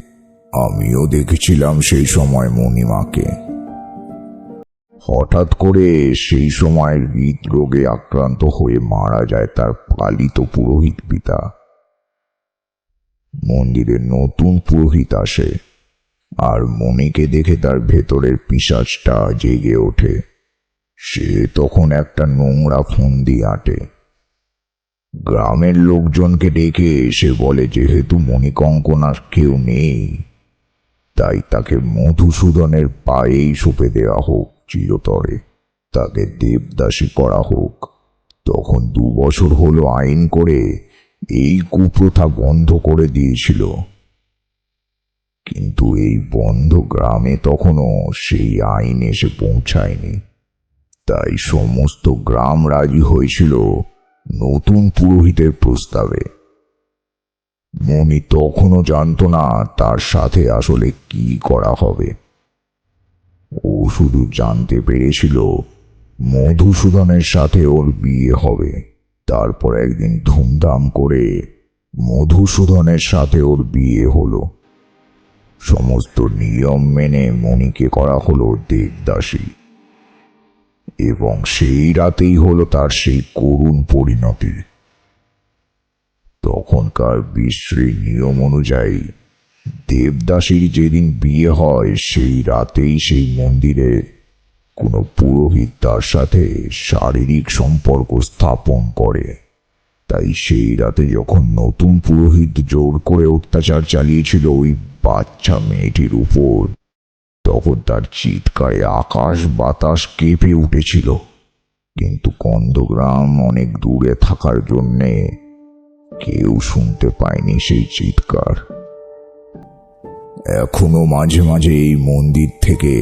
Speaker 11: আমিও দেখেছিলাম সেই সময় মণিমাকে। হঠাৎ করে সেই সময় হৃদরোগে আক্রান্ত হয়ে মারা যায় তার পালিত পুরোহিত পিতা। মন্দিরে নতুন পুরোহিত আসে, আর মণিকে দেখে তার ভেতরের পিশাচটা জেগে ওঠে। সে তখন একটা নোংরা ফন্দি আঁটে। গ্রামের লোকজনকে ডেকে সে বলে যেহেতু মণিকঙ্কনার কেউ নেই, তাই তাকে মধুসূদনের পায়েই সঁপে দেওয়া হোক চিরতরে, তাকে দেবদাসী করা হোক। তখন 2 বছর হলো আইন করে এই কুপ্রথা বন্ধ করে দিয়েছিল, কিন্তু এই বন্ধ গ্রামে তখনও সেই আইন এসে পৌঁছায়নি। তাই সমস্ত গ্রাম রাজি হয়েছিল নতুন পুরোহিতের প্রস্তাবে। মণি তখনও জানতো না তার সাথে আসলে কি করা হবে। ও শুধু জানতে পেরেছিল মধুসূদনের সাথে ওর বিয়ে হবে। তারপর একদিন ধুমধাম করে মধুসূদনের সাথে ওর বিয়ে হলো। সমস্ত নিয়ম মেনে মণিকে করা হলো দেবদাসী, এবং সেই রাতেই হলো তার সেই করুণ পরিণতি। তখনকার বিশ্রী নিয়ম অনুযায়ী দেবদাসীর যেদিন বিয়ে হয় সেই রাতেই সেই মন্দিরে কোনো পুরোহিত তার সাথে শারীরিক সম্পর্ক স্থাপন করে। তাই সেই রাতে যখন নতুন পুরোহিত জোর করে অত্যাচার চালিয়েছিল ওই বাচ্চা মেয়েটির উপর, তখন তার চিৎকারে আকাশ বাতাস কেঁপে উঠেছিল। কিন্তু কন্দগ্রাম অনেক দূরে থাকার জন্যে কেউ শুনতে পায়নি সেই চিৎকার। এখনো মাঝে মাঝে এই মন্দির থেকে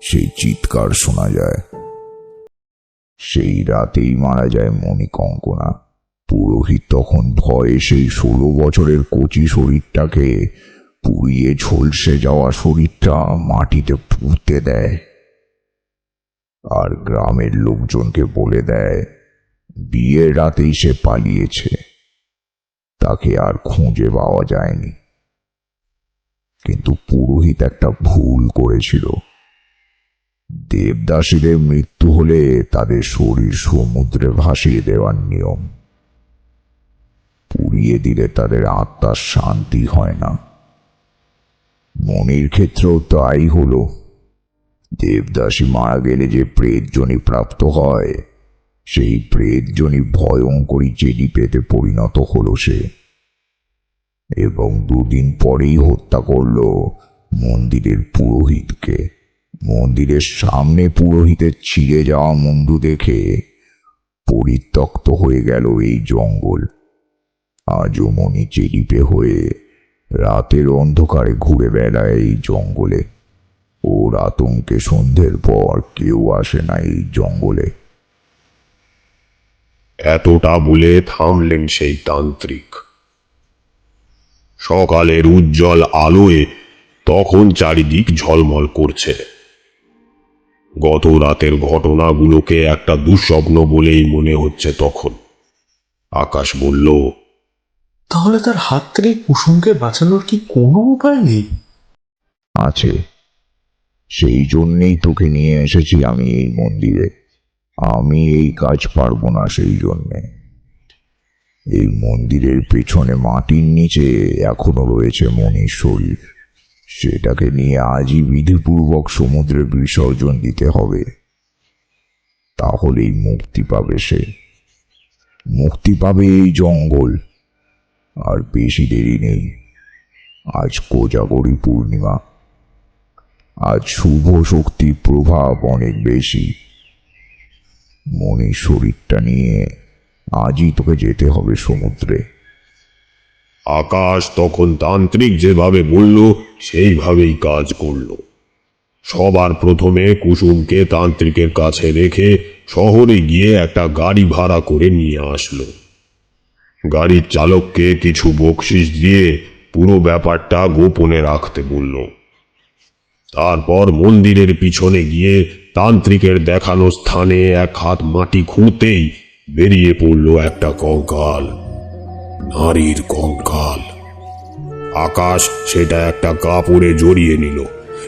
Speaker 11: সেই চিৎকার শোনা যায়। সেই রাতেই মারা যায় মণিকঙ্কনা। পুরোহিত তখন ভয়ে সেই 16 বছরের কচি শরীরটাকে পুড়িয়ে ঝলসে যাওয়া শরীরটা মাটিতে পুঁতে দেয়, আর গ্রামের লোকজনকে বলে দেয় বিয়ের রাতেই সে পালিয়েছে, তাকে আর খুঁজে পাওয়া যায়নি। কিন্তু পুরোহিত একটা ভুল করেছিল। দেবদাসীদের মৃত্যু হলে তাদের শরীর সমুদ্রে ভাসিয়ে দেওয়ার নিয়ম। পুড়িয়ে দিলে তাদের আত্মার শান্তি হয় না। মনির ক্ষেত্রেও তাই হলো। দেবদাসী মারা গেলে যে প্রেতজনী প্রাপ্ত হয়, সেই প্রেতজনী ভয়ঙ্করী চেনি পেতে পরিণত হলো সে, এবং 2 দিন পরেই হত্যা করল মন্দিরের পুরোহিতকে। মন্দিরের সামনে পুরোহিতের ছিঁড়ে যাওয়া মুন্ডু দেখে পরিত্যক্ত হয়ে গেল এই জঙ্গল। আজও মণি চেলিপে হয়ে রাতের অন্ধকারে ঘুরে বেড়ায় এই জঙ্গলে। ওর আতঙ্কে সন্ধ্যের পর কেউ আসে না এই জঙ্গলে।
Speaker 8: এতটা বলে থামলেন সেই তান্ত্রিক। সকালের উজ্জ্বল আলোয় তখন চারিদিক ঝলমল করছে। গত রাতের ঘটনাগুলোকে একটা দুঃস্বপ্ন বলেই মনে হচ্ছে তখন। আকাশ বলল,
Speaker 9: তাহলে তার হাত থেকে কুসুমকে বাঁচানোর কি কোনো উপায় নেই?
Speaker 11: আছে, সেই জন্যেই তোকে নিয়ে এসেছি আমি এই মন্দিরে। আমি এই কাজ পারবো না, সেই জন্যে। এই মন্দিরের পেছনে মাটির নিচে এখনো রয়েছে মণির শরীর। সেটাকে নিয়ে আজই বিধিপূর্বক সমুদ্রে বিসর্জন দিতে হবে, তাহলেই মুক্তি পাবে সে। মুক্তি পাবে এই জঙ্গল। আর বেশি দেরি নেই। আজ কোজাগরী পূর্ণিমা। আজ শুভ শক্তির প্রভাব অনেক বেশি। মনির শরীরটা নিয়ে আজই তোকে যেতে হবে সমুদ্রে।
Speaker 8: আকাশ তখন তান্ত্রিক যেভাবে বলল সেইভাবেই কাজ করল। সবার প্রথমে কুসুমকে তান্ত্রিকের কাছে রেখে শহরে গিয়ে একটা গাড়ি ভাড়া করে নিয়ে আসলো। গাড়ির চালককে কিছু বকশিশ দিয়ে পুরো ব্যাপারটা গোপনে রাখতে বলল। তারপর মন্দিরের পিছনে গিয়ে তান্ত্রিকের দেখানো স্থানে এক হাত মাটি খুঁড়তেই বেরিয়ে পড়ল একটা কঙ্কাল, নারীর কঙ্কাল। আকাশ সেটা একটা কাপড়ে জড়িয়ে নিল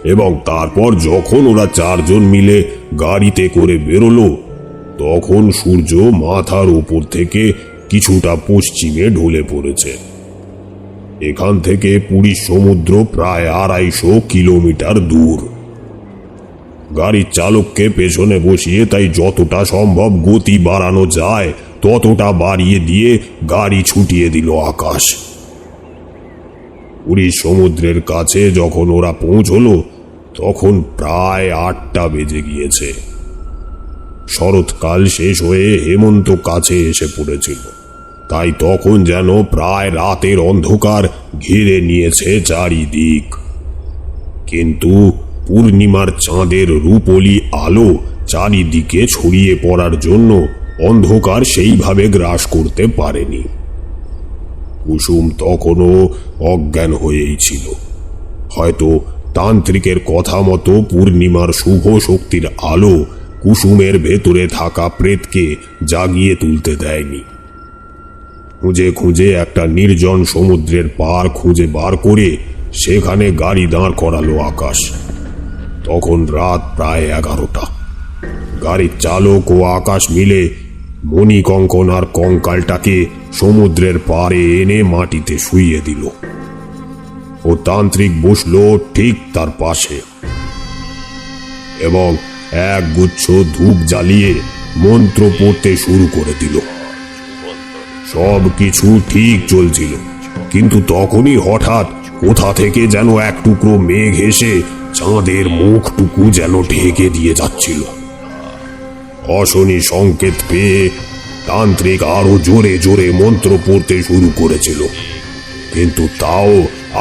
Speaker 8: এবং তারপর যখন ওরা চারজন মিলে গাড়িতে করে বেরোলো, তখন সূর্য মাথার উপর থেকে কিছুটা পশ্চিমে ঢলে পড়েছে। এখান থেকে পুরীর সমুদ্র প্রায় 250 কিলোমিটার দূর। গাড়ির চালককে পেছনে বসিয়ে তাই যতটা সম্ভব গতি বাড়ানো যায় ততটা বাড়িয়ে দিয়ে গাড়ি ছুটিয়ে দিল আকাশ। পুরীর সমুদ্রের কাছে যখন ওরা পৌঁছলো তখন প্রায় 8টা বেজে গিয়েছে। শরৎকাল শেষ হয়ে হেমন্ত কাছে এসে পড়েছিল, তাই তখন যেন প্রায় রাতের অন্ধকার ঘিরে নিয়েছে চারিদিক। কিন্তু পূর্ণিমার চাঁদের রূপলি আলো চারিদিকে ছড়িয়ে পড়ার জন্য অন্ধকার সেইভাবে গ্রাস করতে পারেনি। কুসুম তখনও অজ্ঞান হয়েই ছিল। হয়তো তান্ত্রিকের কথা মতো পূর্ণিমার শুভ শক্তির আলো কুসুমের ভেতরে থাকা প্রেতকে জাগিয়ে তুলতে দেয়নি। খুঁজে খুঁজে একটা নির্জন সমুদ্রের পার খুঁজে বার করে সেখানে গাড়ি দাঁড় করালো আকাশ। তখন রাত প্রায় 11টা। গাড়ির চালক ও আকাশ মিলে মণিকঙ্কন আর কঙ্কালটাকে সমুদ্রের পাড়ে এনে মাটিতে শুইয়ে দিল। ও তান্ত্রিক বসলো ঠিক তার পাশে এবং এক গুচ্ছ ধূপ জ্বালিয়ে মন্ত্র পড়তে শুরু করে দিল। সব কিছু ঠিক চলছিল, কিন্তু তখনই হঠাৎ কোথা থেকে যেন এক টুকরো মেঘ এসে চাঁদের মুখটুকু যেন ঢেকে দিয়ে যাচ্ছিল। অশনি সংকেত পেয়ে তান্ত্রিক আরো জোরে জোরে মন্ত্র পড়তে শুরু করেছিল, কিন্তু তাও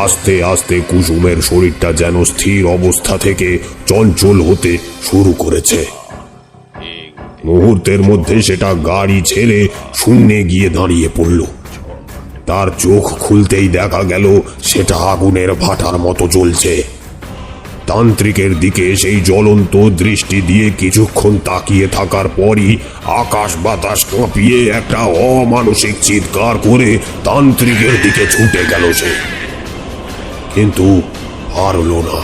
Speaker 8: আস্তে আস্তে কুসুমের শরীরটা যেন স্থির অবস্থা থেকে চঞ্চল হতে শুরু করেছে। মুহূর্তের মধ্যে সেটা গাড়ি ছেড়ে শূন্যে গিয়ে দাঁড়িয়ে পড়ল। তার চোখ খুলতেই দেখা গেল সেটা আগুনের ভাটার মতো জ্বলছে। তান্ত্রিকের দিকে সেই জ্বলন্ত দৃষ্টি দিয়ে কিছুক্ষণ তাকিয়ে থাকার পরই আকাশ বাতাস কাঁপিয়ে একটা অমানসিক চিৎকার করে তান্ত্রিকের দিকে ছুটে গেল সে। কিন্তু পারল না।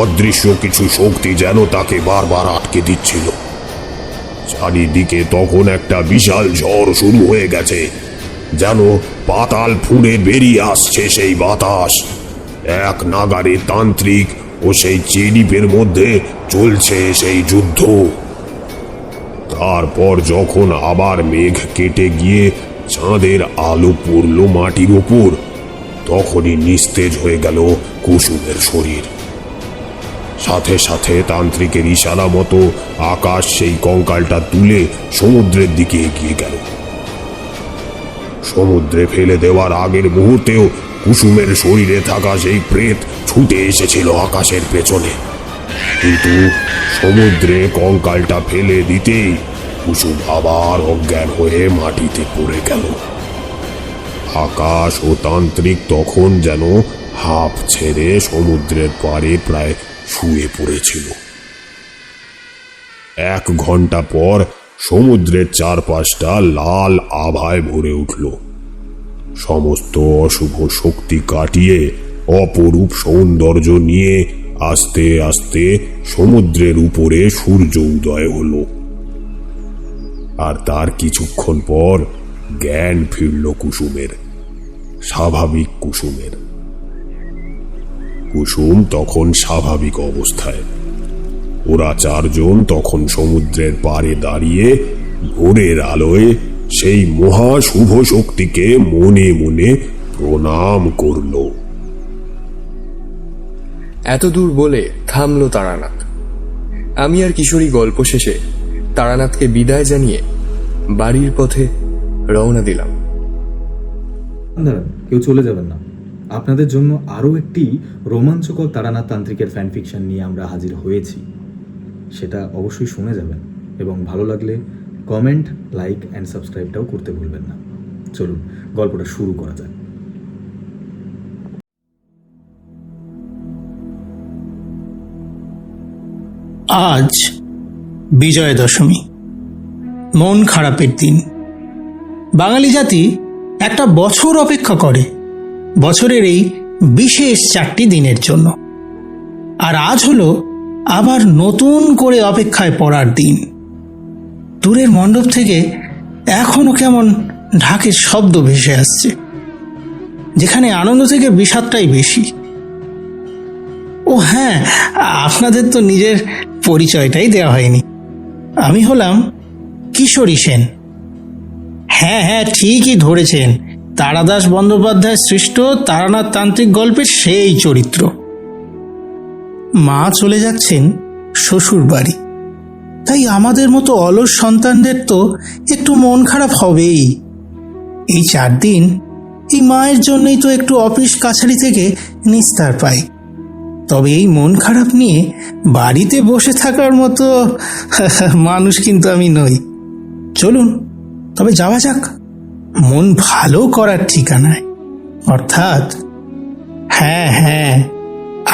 Speaker 8: অদৃশ্য কিছু শক্তি যেন তাকে বারবার আটকে দিচ্ছিল। চারিদিকে তখন একটা বিশাল ঝড় শুরু হয়ে গেছে, যেন পাতাল ফুঁড়ে বেরিয়ে আসছে সেই বাতাস। এক নাগারে তান্ত্রিক ও সেই চেনিপের মধ্যে চলছে সেই যুদ্ধ। তারপর যখন আবার মেঘ কেটে গিয়ে চাঁদের আলো পড়ল মাটির উপর, তখনই নিস্তেজ হয়ে গেল কুসুমের শরীর। সাথে সাথে তান্ত্রিকের ইশারা মতো আকাশ সেই কঙ্কালটা তুলে সমুদ্রের দিকে এগিয়ে গেল। সমুদ্রে ফেলে দেওয়ার আগের মুহূর্তেও কুসুমের শরীরে থাকা সেই প্রেত ছুটে এসেছিল আকাশের পেছনে, কিন্তু সমুদ্রে কঙ্কালটা ফেলে দিতেই কুসুম আবার অজ্ঞান হয়ে মাটিতে পড়ে গেল। আকাশ ও তান্ত্রিক তখন যেন হাঁপ ছেড়ে সমুদ্রের পাড়ে প্রায় শুয়ে পড়েছিল। 1 ঘন্টা পর সমুদ্রের চারপাশটা লাল আভায় ভরে উঠল। সমস্ত অশুভ শক্তি কাটিয়ে অপরূপ সৌন্দর্য নিয়ে আস্তে আস্তে সমুদ্রের উপরে সূর্য উদয় হলো। আর তার কিছুক্ষণ পর জ্ঞান ফিরল কুসুমের, স্বাভাবিক কুসুমের। কুসুম তখন স্বাভাবিক অবস্থায়। ওরা চারজন তখন সমুদ্রের পাড়ে দাঁড়িয়ে ভোরের আলোয় সেই মহা শুভ শক্তিকে মনে মনে প্রণাম করল।
Speaker 3: এত দূর বলে থামলো তারানাথ। আমি আর কিশোরী গল্প শেষে তারানাথকে বিদায় জানিয়ে বাড়ির পথে রওনা দিলাম।
Speaker 2: দাঁড়ান, কেউ চলে যাবেন না। আপনাদের জন্য আরও একটি রোমাঞ্চকর তারানাথ তান্ত্রিকের ফ্যান ফিকশন নিয়ে আমরা হাজির হয়েছি। সেটা অবশ্যই শুনে যাবেন এবং ভালো লাগলে কমেন্ট, লাইক অ্যান্ড সাবস্ক্রাইবটাও করতে ভুলবেন না। চলুন গল্পটা শুরু করা যাক।
Speaker 12: আজ বিজয়া দশমী, মন খারাপের দিন। বাঙালি জাতি একটা বছর অপেক্ষা করে বছরের এই বিশেষ 4টি দিনের জন্য, আর আজ হলো আবার নতুন করে অপেক্ষায় পড়ার দিন। দূরের মণ্ডপ থেকে এখনো কেমন ঢাকের শব্দ ভেসে আসছে, যেখানে আনন্দ থেকে বিষাদটাই বেশি। ও হ্যাঁ, আপনাদের তো নিজের পরিচয়টাই দেওয়া হয়নি। আমি হলাম কিশোরী সেন। হ্যাঁ হ্যাঁ, ঠিকই ধরেছেন, তারাদাস বন্দ্যোপাধ্যায় সৃষ্ট তারানাথ তান্ত্রিক গল্পের সেই চরিত্র। মা চলে যাচ্ছেন শ্বশুর বাড়ি, তাই আমাদের মতো অলস সন্তানদের তো একটু মন খারাপ হবেই। এই 4 দিন এই মায়ের জন্যই তো একটু অফিস কাছারি থেকে নিস্তার পাই। তবে এই মন খারাপ নিয়ে বাড়িতে বসে থাকার মতো মানুষ কিন্তু আমি নই। চলুন তবে যাওয়া যাক মন ভালো করার ঠিকানায়, অর্থাৎ হ্যাঁ হ্যাঁ,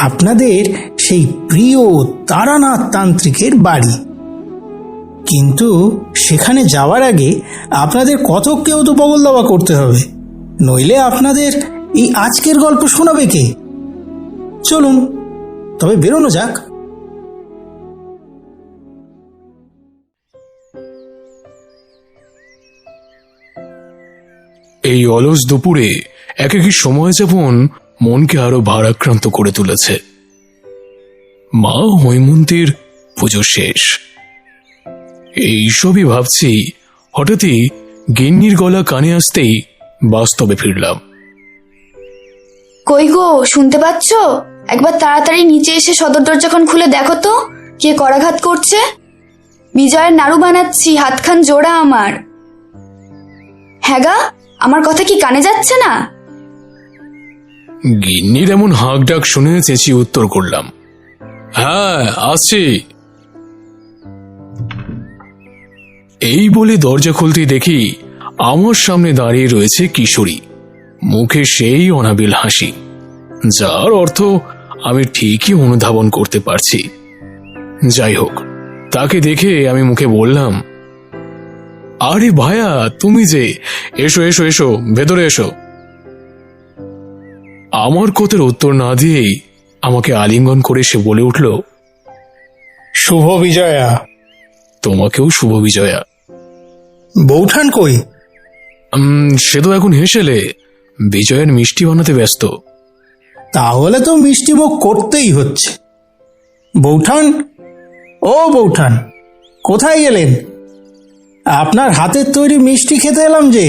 Speaker 12: আপনাদের সেই প্রিয় তারানাথ তান্ত্রিকের বাড়ি। কিন্তু সেখানে যাওয়ার আগে আপনাদের কতককেও তো বগল দাওয়া করতে হবে, নইলে আপনাদের এই আজকের গল্প শোনাবে কে? চলুন তবে বেরোনো যাক।
Speaker 13: এই অলস দুপুরে একাকী সময় যাপন মনকে আরো ভারাক্রান্ত করে তুলেছে। মা হৈমন্তীর পুজো শেষ, এইসবই ভাবছি, হঠাৎই গিন্নির গলা কানে আসতেই বাস্তবে ফিরলাম।
Speaker 10: কই গো, শুনতে পাচ্ছ? একবার তাড়াতাড়ি নিচে এসে সদর দরজাখান খুলে দেখো তো কে করাঘাত করছে। বিজয়ের নাড়ু বানাচ্ছি, হাতখান জোড়া আমার। হ্যাঁ গা, আমার কথা কি কানে যাচ্ছে না?
Speaker 13: গিন্নির এমন হাঁক ডাক শুনে চেঁচিয়ে উত্তর করলাম, হ্যাঁ আসছি। এই বলে দরজা খুলতে দেখি আমার সামনে দাঁড়িয়ে রয়েছে কিশোরী, মুখে সেই অনাবিল হাসি, যার অর্থ আমি ঠিকই অনুধাবন করতে পারছি। যাই হোক, তাকে দেখে আমি মুখে বললাম, আরে ভায়া তুমি যে, এসো এসো এসো, ভেতরে এসো। আমার কথার উত্তর না দিয়েই আমাকে আলিঙ্গন করে সে বলে উঠল,
Speaker 12: শুভ বিজয়া।
Speaker 13: তোমাকেও শুভ বিজয়া।
Speaker 12: বৌঠান কই?
Speaker 13: সে তো এখন হেসেলে বিজয়ের মিষ্টি বানাতে ব্যস্ত।
Speaker 12: তাহলে তো মিষ্টি মুখ করতেই হচ্ছে। বৌঠান, ও বৌঠান, কোথায় গেলেন? আপনার হাতের তৈরি মিষ্টি খেতে এলাম যে।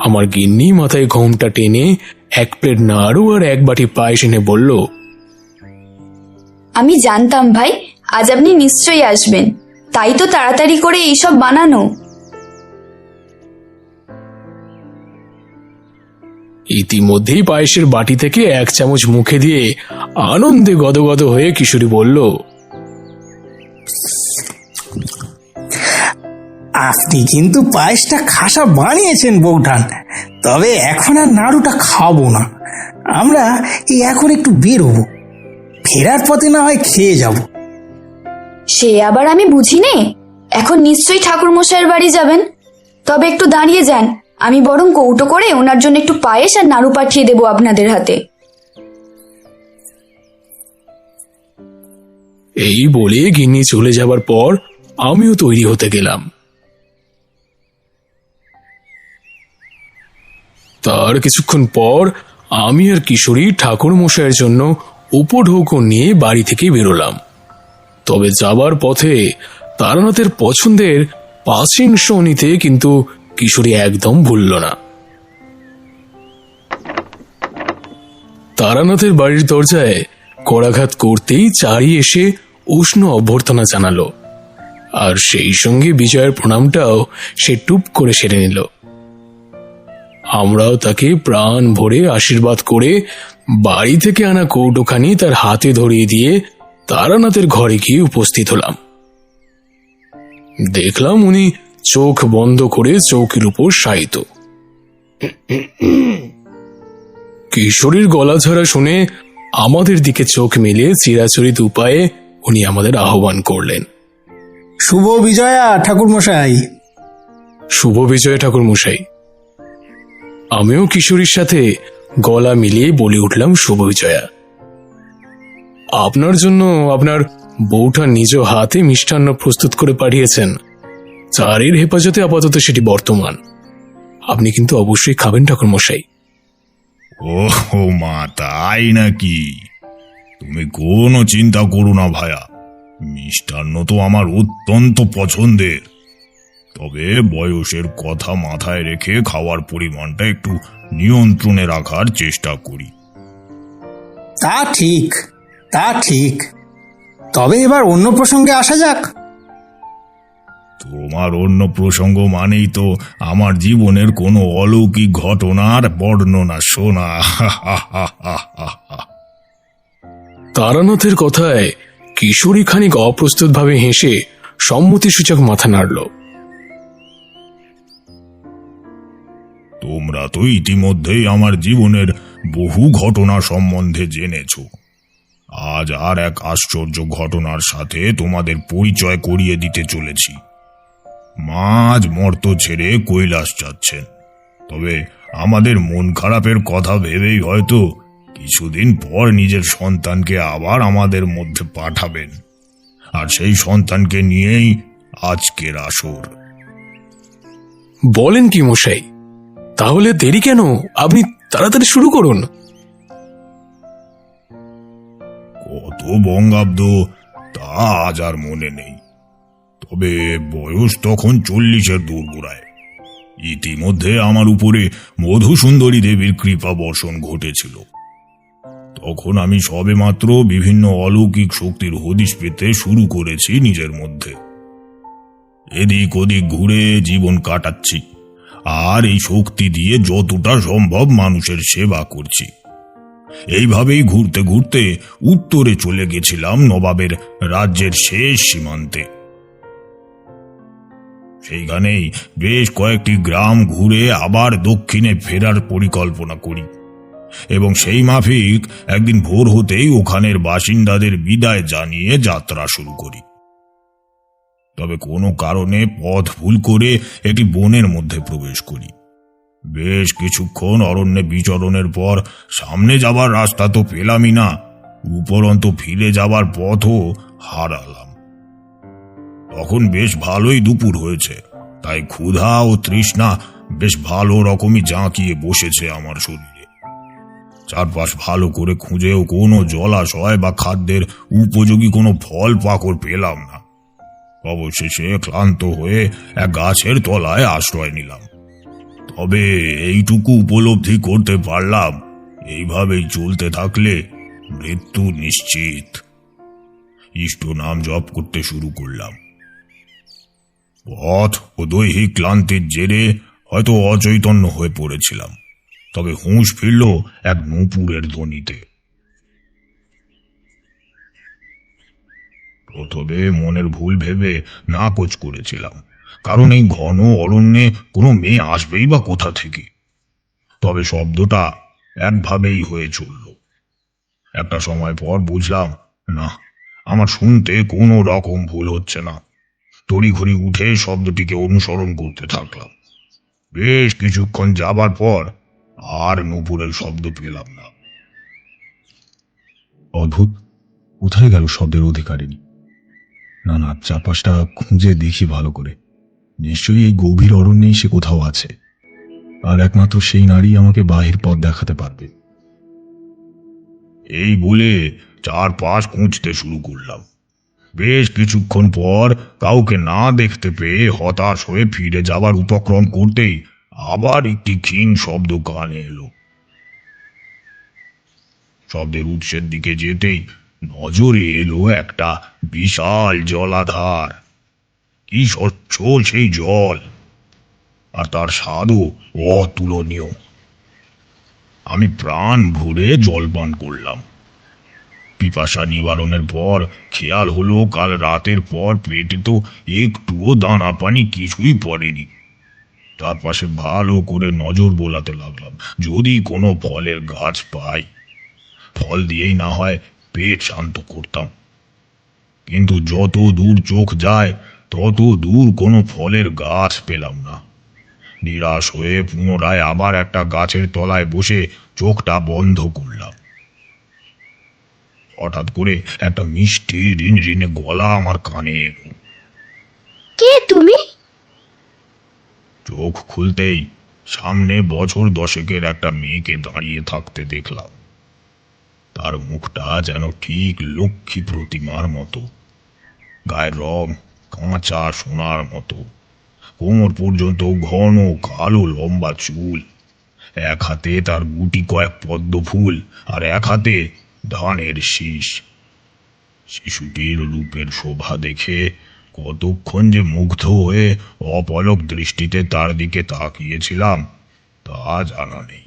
Speaker 13: আমার গিন্নি মাথায় ঘোমটা টেনে 1 প্লেট নাড়ু আর 1 বাটি পায়েস এনে বলল,
Speaker 10: আমি জানতাম ভাই আজ আপনি নিশ্চয়ই আসবেন, তাই তো তাড়াতাড়ি করে এইসব বানানো।
Speaker 13: ইতিমধ্যেই পায়েসের বাটি থেকে 1 চামচ মুখে দিয়ে আনন্দে গদগদ হয়ে কিশোরী বলল,
Speaker 12: আপনি কিন্তু পায়েসটা খাসা বানিয়েছেন বৌঠান, তবে এখন আর নাড়ুটা খাবো না। আমরা এই এখন একটু বেরোবো, ফেরার পথে না হয় খেয়ে যাব।
Speaker 10: সে আবার আমি বুঝি নে, এখন নিশ্চয়ই ঠাকুর মশাইয়ের বাড়ি যাবেন। তবে একটু দাঁড়িয়ে যান, আমি বরং কৌটো করে ওনার জন্য একটু পায়েস আর নাড়ু পাঠিয়ে দেবো আপনাদের হাতে।
Speaker 13: এই বলে গিন্নি চলে যাবার পর আমিও তৈরি হতে গেলাম। তার কিছুক্ষণ পর আমি আর কিশোরী ঠাকুর মশাইয়ের জন্য উপঢৌকো নিয়ে বাড়ি থেকে বেরোলাম। তবে যাবার পথে তারানাথের পছন্দের পাচিংশ নিতে কিন্তু কিশোরী একদম ভুলল না। তারানাথের বাড়ির দরজায় করাঘাত করতেই চারি এসে উষ্ণ অভ্যর্থনা জানালো, আর সেই সঙ্গে বিজয়ের প্রণামটাও সে টুপ করে সেরে নিল। আমরাও তাকে প্রাণ ভরে আশীর্বাদ করে বাড়ি থেকে আনা কৌটোখানি তার হাতে ধরিয়ে দিয়ে তারানাথের ঘরে গিয়ে উপস্থিত হলাম। দেখলাম উনি চোখ বন্ধ করে চৌকির উপর শায়িত। কিশোরীর গলা ঝাড়া শুনে আমাদের দিকে চোখ মেলে চিরাচরিত উপায়ে উনি আমাদের আহ্বান করলেন।
Speaker 12: শুভ বিজয়া ঠাকুর মশাই।
Speaker 13: শুভ বিজয় ঠাকুর মশাই। আমিও কিশোরীর সাথে গলা মিলিয়ে বলে উঠলাম শুভ বিজয়া। আপনার জন্য আপনার বউটা নিজ হাতে মিষ্টান্ন প্রস্তুত করে পাঠিয়েছেন। চারের হেফাজতে আপাতত সেটি বর্তমান। আপনি কিন্তু অবশ্যই খাবেন ঠাকুর মশাই।
Speaker 8: ও মা, তাই নাকি? তুমি কোনো চিন্তা করো না ভায়া, মিষ্টান্ন তো আমার অত্যন্ত পছন্দের। তবে বয়সের কথা মাথায় রেখে খাওয়ার পরিমাণটা একটু নিয়ন্ত্রণে রাখার চেষ্টা করি।
Speaker 12: তা ঠিক, তা ঠিক। তবে এবার অন্য প্রসঙ্গে আসা যাক।
Speaker 8: তোমার অন্য প্রসঙ্গ মানেই তো আমার জীবনের কোনো অলৌকিক ঘটনার বর্ণনা শোনা।
Speaker 13: তারানাথের কথায় কিশোরী খানিক অপ্রস্তুতভাবে হেসে সম্মতিসূচক মাথা নাড়ল।
Speaker 8: তোমরা তো ইতিমধ্যেই আমার জীবনের বহু ঘটনা সম্বন্ধে জেনেছ। আজ আর এক আশ্চর্য ঘটনার সাথে তোমাদের পরিচয় করিয়ে দিতে চলেছি। মাঝ মর্ত ছেড়ে কৈলাস যাচ্ছেন। তবে আমাদের মন খারাপের কথা ভেবেই হয়তো কিছুদিন পর নিজের সন্তানকে আবার আমাদের মধ্যে পাঠাবেন। আর সেই সন্তানকে নিয়েই আজকের আসর।
Speaker 13: বলেন কি মশাই? তাহলে দেরি কেন? আপনি তাড়াতাড়ি শুরু করুন।
Speaker 8: কত বঙ্গাব্দ তা আজ আর মনে নেই, তবে বয়স তখন 40-এর দোরগোড়ায়। ইতিমধ্যে আমার উপরে মধুসুন্দরী দেবীর কৃপা বর্ষণ ঘটেছিল। তখন আমি সবেমাত্র বিভিন্ন অলৌকিক শক্তির হদিশ পেতে শুরু করেছি নিজের মধ্যে। এদিক ওদিক ঘুরে জীবন কাটাচ্ছি, আর এই শক্তি দিয়ে যতটা সম্ভব মানুষের সেবা করছি। এইভাবেই ঘুরতে ঘুরতে উত্তরে চলে গেছিলাম নবাবের রাজ্যের শেষ সীমান্তে। সেইখানেই বেশ কয়েকটি গ্রাম ঘুরে আবার দক্ষিণে ফেরার পরিকল্পনা করি এবং সেই মাফিক একদিন ভোর হতেই ওখানের বাসিন্দাদের বিদায় জানিয়ে যাত্রা শুরু করি। তবে কোনো কারণে পথ ভুল করে একটি বনের মধ্যে প্রবেশ করি। বেশ কিছুক্ষণ অরণ্যে বিচরণের পর সামনে যাবার রাস্তা তো পেলামই না, উপরন্ত ফিরে যাবার পথও হারালাম। তখন বেশ ভালোই দুপুর হয়েছে, তাই ক্ষুধা ও তৃষ্ণা বেশ ভালো রকমই জাঁকিয়ে বসেছে আমার শরীরে। চারপাশ ভালো করে খুঁজেও কোনো জলাশয় বা খাদ্যের উপযোগী কোনো ফল পাকড় পেলাম না। অবশেষে ক্লান্ত হয়ে এক গাছের তলায় আশ্রয় নিলাম। তবে এইটুকু উপলব্ধি করতে পারলাম, এইভাবেই চলতে থাকলে মৃত্যু নিশ্চিত। ইষ্ট নাম জপ করতে শুরু করলাম। পথ ও দৈহিক ক্লান্তির জেরে হয়তো অচৈতন্য হয়ে পড়েছিলাম, তবে হুঁশ ফিরল এক নূপুরের ধ্বনিতে। প্রথমে মনের ভুল ভেবে নাকচ করেছিলাম, কারণ এই ঘন অরণ্যে কোনো মেয়ে আসবেই বা কোথা থেকে। তবে শব্দটা একভাবেই হয়ে চলল। একটা সময় পর বুঝলাম, না, আমার শুনতে কোনো রকম ভুল হচ্ছে না। তড়িঘড়ি উঠে শব্দটিকে অনুসরণ করতে থাকলাম। বেশ কিছুক্ষণ যাবার পর আর নূপুরের শব্দ পেলাম না।
Speaker 2: অদ্ভুত, কোথায় গেল শব্দের অধিকারিণী? না না, চারপাশটা খুঁজে দেখি ভালো করে। নিশ্চয়ই এই গভীর অরণ্যেই সে কোথাও আছে, আর একমাত্র সেই নারী আমাকে বাহির পথ দেখাতে পারবে।
Speaker 8: এই বলে চারপাশ খুঁজতে শুরু করলাম। বেশ কিছুক্ষণ পর কাউকে না দেখতে পেয়ে হতাশ হয়ে ফিরে যাবার উপক্রম করতেই আবার একটি ক্ষীণ শব্দ কানে এলো। শব্দের উৎসের দিকে যেতেই নজরে এলো একটা বিশাল জলাধার। কি স্বচ্ছ সেই জল, আর তার স্বাদও অতুলনীয়। আমি প্রাণ ভরে জল পান করলাম। পিপাসা নিবারণের পর খেয়াল হলো কাল রাতের পর পেটে তো একটুও দানা পানি কিছুই পড়েনি। তার পাশে ভালো করে নজর বোলাতে লাগলাম, যদি কোনো ফলের গাছ পাই, ফল দিয়েই না হয় পেট শান্ত করতাম। কিন্তু যত দূর চোখ যায় তত দূর কোনো ফলের গাছ পেলাম না। নিরাশ হয়ে পুনরায় আবার একটা গাছের তলায় বসে চোখটা বন্ধ করলাম। হঠাৎ করে একটা মিষ্টি রিনরিনে গলা আমার কানে এলো।
Speaker 10: কে তুমি?
Speaker 8: চোখ খুলতেই সামনে বছর 10 একটা মেয়েকে দাঁড়িয়ে থাকতে দেখলাম। তার মুখটা যেন ঠিক লক্ষ্মী প্রতিমার মতো, গায়ের রং কাঁচা সোনার মতো, কোমর পর্যন্ত ঘন কালো লম্বা চুল, এক হাতে তার গুটি কয়েক পদ্ম ফুল আর এক হাতে ধানের শীষ। শিশুটির রূপের শোভা দেখে কতক্ষণ যে মুগ্ধ হয়ে অপলক দৃষ্টিতে তার দিকে তাকিয়েছিলাম তা জানা নেই,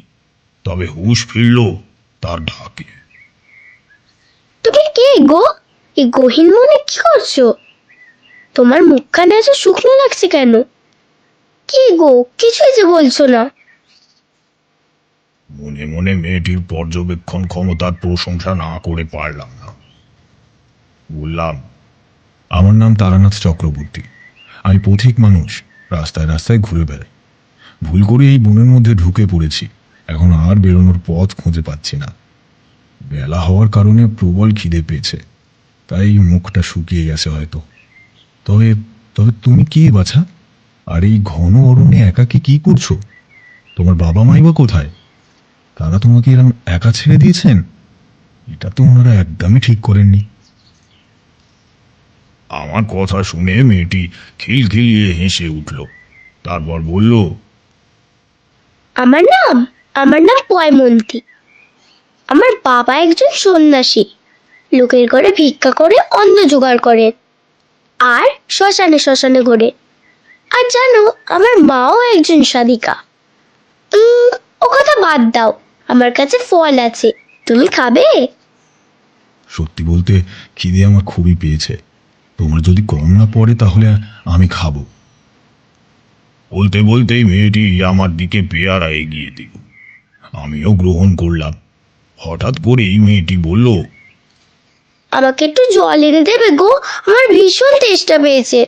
Speaker 8: তবে হুঁশ ফিরল তার ডাকে।
Speaker 10: তুমি কে গো? এই গহীন মনে কি করছো? তোমার মুখখানে এত শুকনো লাগছে কেন? কি গো, কিছুই যে বলছো না।
Speaker 8: মনে মনে মেয়েটির পর্যবেক্ষণ ক্ষমতার প্রশংসা না করে পারলাম না। বললাম, আমার নাম তারানাথ চক্রবর্তী। আমি পথিক মানুষ, রাস্তায় রাস্তায় ঘুরে বেড়াই। ভুল করে এই বনের মধ্যে ঢুকে পড়েছি, এখন আর বেরোনোর পথ খুঁজে পাচ্ছি না। বেলা হওয়ার কারণে প্রবল খিদে পেয়েছে, তাই মুখটা শুকিয়ে গেছে হয়তো। তবে তবে তুমি কি বাছা? আর এই ঘন অরণ্যে একাকী কি করছো? তোমার বাবা মাই বা কোথায়? তারা তোমাকে এরকম একা ছেড়ে দিয়েছেন? এটা তো ওনারা একদমই ঠিক করেননি। আমার কথা শুনে মেয়েটি খিলখিলিয়ে হেসে উঠল, তারপর বলল,
Speaker 10: আমার নাম পয়মন্তী। আমার বাবা একজন সন্ন্যাসী, লোকের ঘরে ভিক্ষা করে অন্ন জোগাড় করেন আর শ্মশানে শ্মশানে ঘোরে। আর জানো, আমার মাও একজন সাধিকা। ও কথা বাদ দাও, আমার কাছে ফল আছে, তুমি খাবে?
Speaker 8: সত্যি বলতে খিদে আমার খুবই পেয়েছে, তোমার যদি কম না পড়ে তাহলে আমি খাবো। বলতে বলতেই মেয়েটি আমার দিকে পেয়ারা এগিয়ে দিল, আমিও গ্রহণ করলাম। হঠাৎ করেই মেয়েটি বলল,
Speaker 10: আমাকে একটু জল এনে দেবে গো, আমার ভীষণ তেষ্টা পেয়েছে।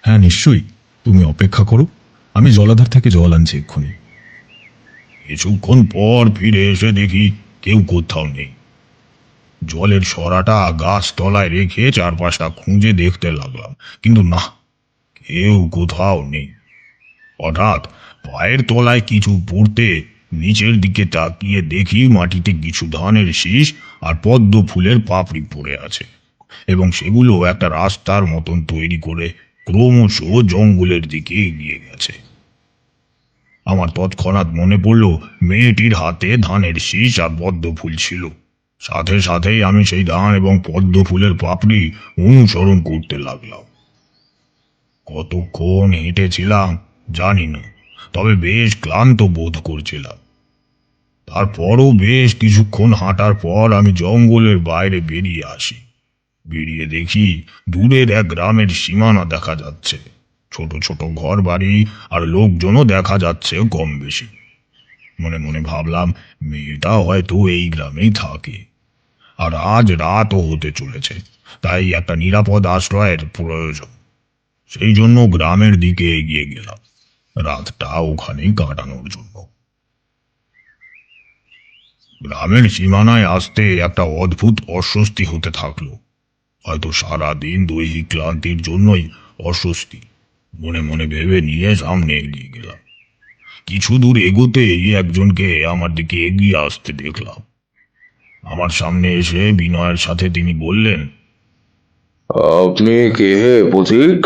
Speaker 8: হ্যাঁ নিশ্চয়ই, তুমি অপেক্ষা করো, আমি জলাধার থেকে জল আনছি এক্ষুনি। কিছুক্ষণ পর ফিরে এসে দেখি কেউ কোথাও নেই। জলের সরাটা গাছ তলায় রেখে চারপাশটা খুঁজে দেখতে লাগলাম, কিন্তু না, কেউ কোথাও নেই। হঠাৎ পায়ের তলায় কিছু পড়তে নিচের দিকে তাকিয়ে দেখি মাটিতে কিছু ধানের শীষ আর পদ্ম ফুলের পাপড়ি পড়ে আছে, এবং সেগুলো একটা রাস্তার মতন তৈরি করে ক্রমশ জঙ্গলের দিকে এগিয়ে গেছে। আমার তৎক্ষণাৎ মনে পড়ল মেয়েটির হাতে ধানের শীষ আর পদ্ম ফুল ছিল। সাথে সাথেই আমি সেই ধান এবং পদ্ম ফুলের পাপড়ি অনুসরণ করতে লাগলাম। কতক্ষণ হেঁটেছিলাম জানি না, তবে বেশ ক্লান্ত বোধ করছিলাম। তারপরও বেশ কিছুক্ষণ হাঁটার পর আমি জঙ্গলের বাইরে বেরিয়ে আসি। বেরিয়ে দেখি দূরের এক গ্রামের সীমানা দেখা যাচ্ছে, ছোট ছোট ঘর বাড়ি আর লোকজনও দেখা যাচ্ছে কম বেশি। মনে মনে ভাবলাম, মেয়েটা হয়তো এই গ্রামেই থাকে, আর আজ রাতও হতে চলেছে, তাই একটা নিরাপদ আশ্রয়ের প্রয়োজন। সেই জন্য গ্রামের দিকে এগিয়ে গেলাম, রাতটা ওখানেই কাটানোর জন্য। গ্রামের সীমানায় আসতে একটা অদ্ভুত অস্বস্তি হতে থাকলো, হয়তো সারাদিন দৈহিক ক্লান্তির জন্যই অস্বস্তি। মনে মনে ভেবে নিয়ে সামনে এগিয়ে গেলাম। কিছু দূর এগোতেই একজনকে আমার দিকে এগিয়ে আসতে দেখলাম। আমার সামনে এসে বিনয়ের সাথে তিনি বললেন,
Speaker 11: আপনি কে হে পথিক?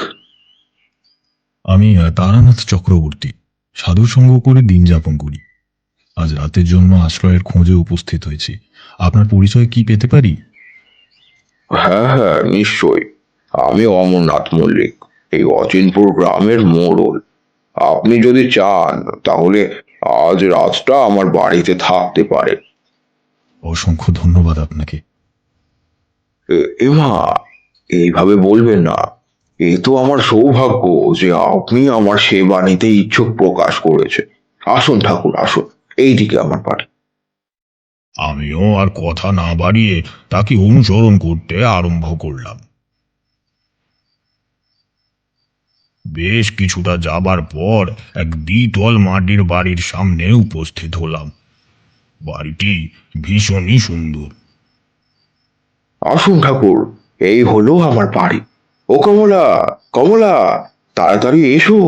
Speaker 8: আমি তারানাথ চক্রবর্তী, সাধু সঙ্গ করে দিন যাপন করি। আজ রাতের জন্য আশ্রয়ের খোঁজে উপস্থিত হয়েছি। আপনার পরিচয় কি পেতে পারি?
Speaker 11: হ্যাঁ হ্যাঁ, নিশ্চয়। আমি অমরনাথ মল্লিক, এই অচিনপুর গ্রামের মোড়ল। আপনি যদি চান তাহলে আজ রাতটা আমার বাড়িতে থাকতে পারে।
Speaker 8: অসংখ্য ধন্যবাদ আপনাকে।
Speaker 11: এমা, এইভাবে বলবেন না। এ তো আমার সৌভাগ্য যে আপনি আমার সেবা নিতে ইচ্ছুক প্রকাশ করেছে। আসুন ঠাকুর, আসুন, এইদিকে আমার বাড়ি।
Speaker 8: আমিও আর কথা না বাড়িয়ে তাকে অনুসরণ করতে আরম্ভ করলাম। বেশ কিছুটা যাবার পর এক দ্বিতল মাটির বাড়ির সামনে উপস্থিত হলাম। বাড়িটি ভীষণই সুন্দর।
Speaker 9: আসুন ঠাকুর, এই হলো আমার বাড়ি। ও কমলা, কমলা, তাড়াতাড়ি এসো,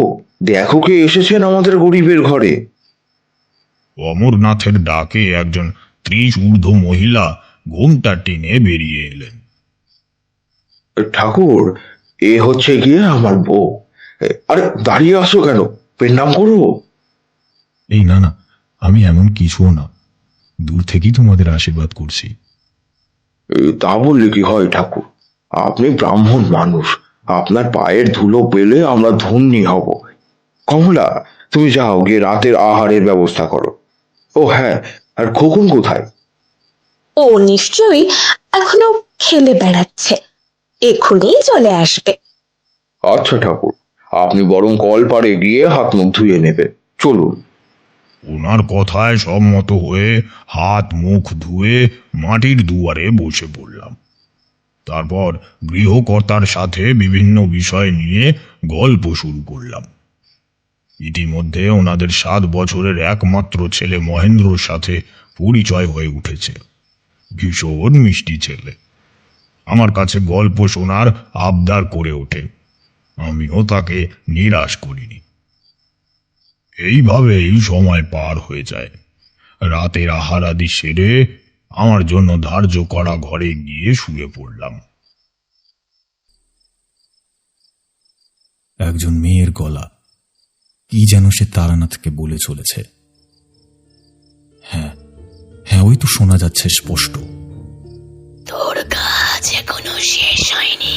Speaker 9: দেখো কে এসেছেন আমাদের গরিবের ঘরে।
Speaker 8: অমরনাথের ডাকে একজন 30 ঊর্ধ্ব মহিলা ঘোমটা টেনে বেরিয়ে এলেন।
Speaker 9: ঠাকুর, এ হচ্ছে গিয়ে আমার বউ। আরে দাঁড়িয়ে আসো কেন, প্রণাম করো।
Speaker 2: এই না না, আমি এমন কিছুও না, দূর থেকেই তোমাদের আশীর্বাদ করছি।
Speaker 9: তা বললে কি হয় ঠাকুর, আপনি ব্রাহ্মণ মানুষ, আপনার পায়ের ধুলো পেলে আমরা ধন্যী হব। কমলা, তুমি যাও গিয়ে রাতের আহারের ব্যবস্থা করো। ও হ্যাঁ, আর খোকন কোথায়?
Speaker 14: ও নিশ্চয়ই এখনো খেলে বেড়াচ্ছে, এক্ষুনি চলে আসবে।
Speaker 9: আচ্ছা ঠাকুর, আপনি বরং কল পাড়ে গিয়ে হাত মুখ ধুয়ে নেবে, চলুন।
Speaker 8: ওনার কথায় সম্মত হয়ে হাত মুখ ধুয়ে মাটির দুয়ারে বসে পড়লাম। তারপর গৃহকর্তার সাথে বিভিন্ন বিষয় নিয়ে গল্প শুরু করলাম। ইতিমধ্যে ওনাদের 7 বছরের একমাত্র ছেলে মহেন্দ্রর সাথে পরিচয় হয়ে উঠেছে। ভীষণ মিষ্টি ছেলে, আমার কাছে গল্প শোনার আবদার করে ওঠে। আমিও তাকে নিরাশ করিনি। এইভাবেই সময় পার হয়ে যায়। রাতের আহার আদি সেরে আমার জন্য ধার্য করা ঘরে গিয়ে শুয়ে পড়লাম।
Speaker 2: একজন মেয়ের গলা, কি যেন সে তারানাথকে বলে চলেছে। হ্যাঁ হ্যাঁ, ওই তো শোনা যাচ্ছে স্পষ্ট।
Speaker 4: তোর কাজ এখনো শেষ হয়নি,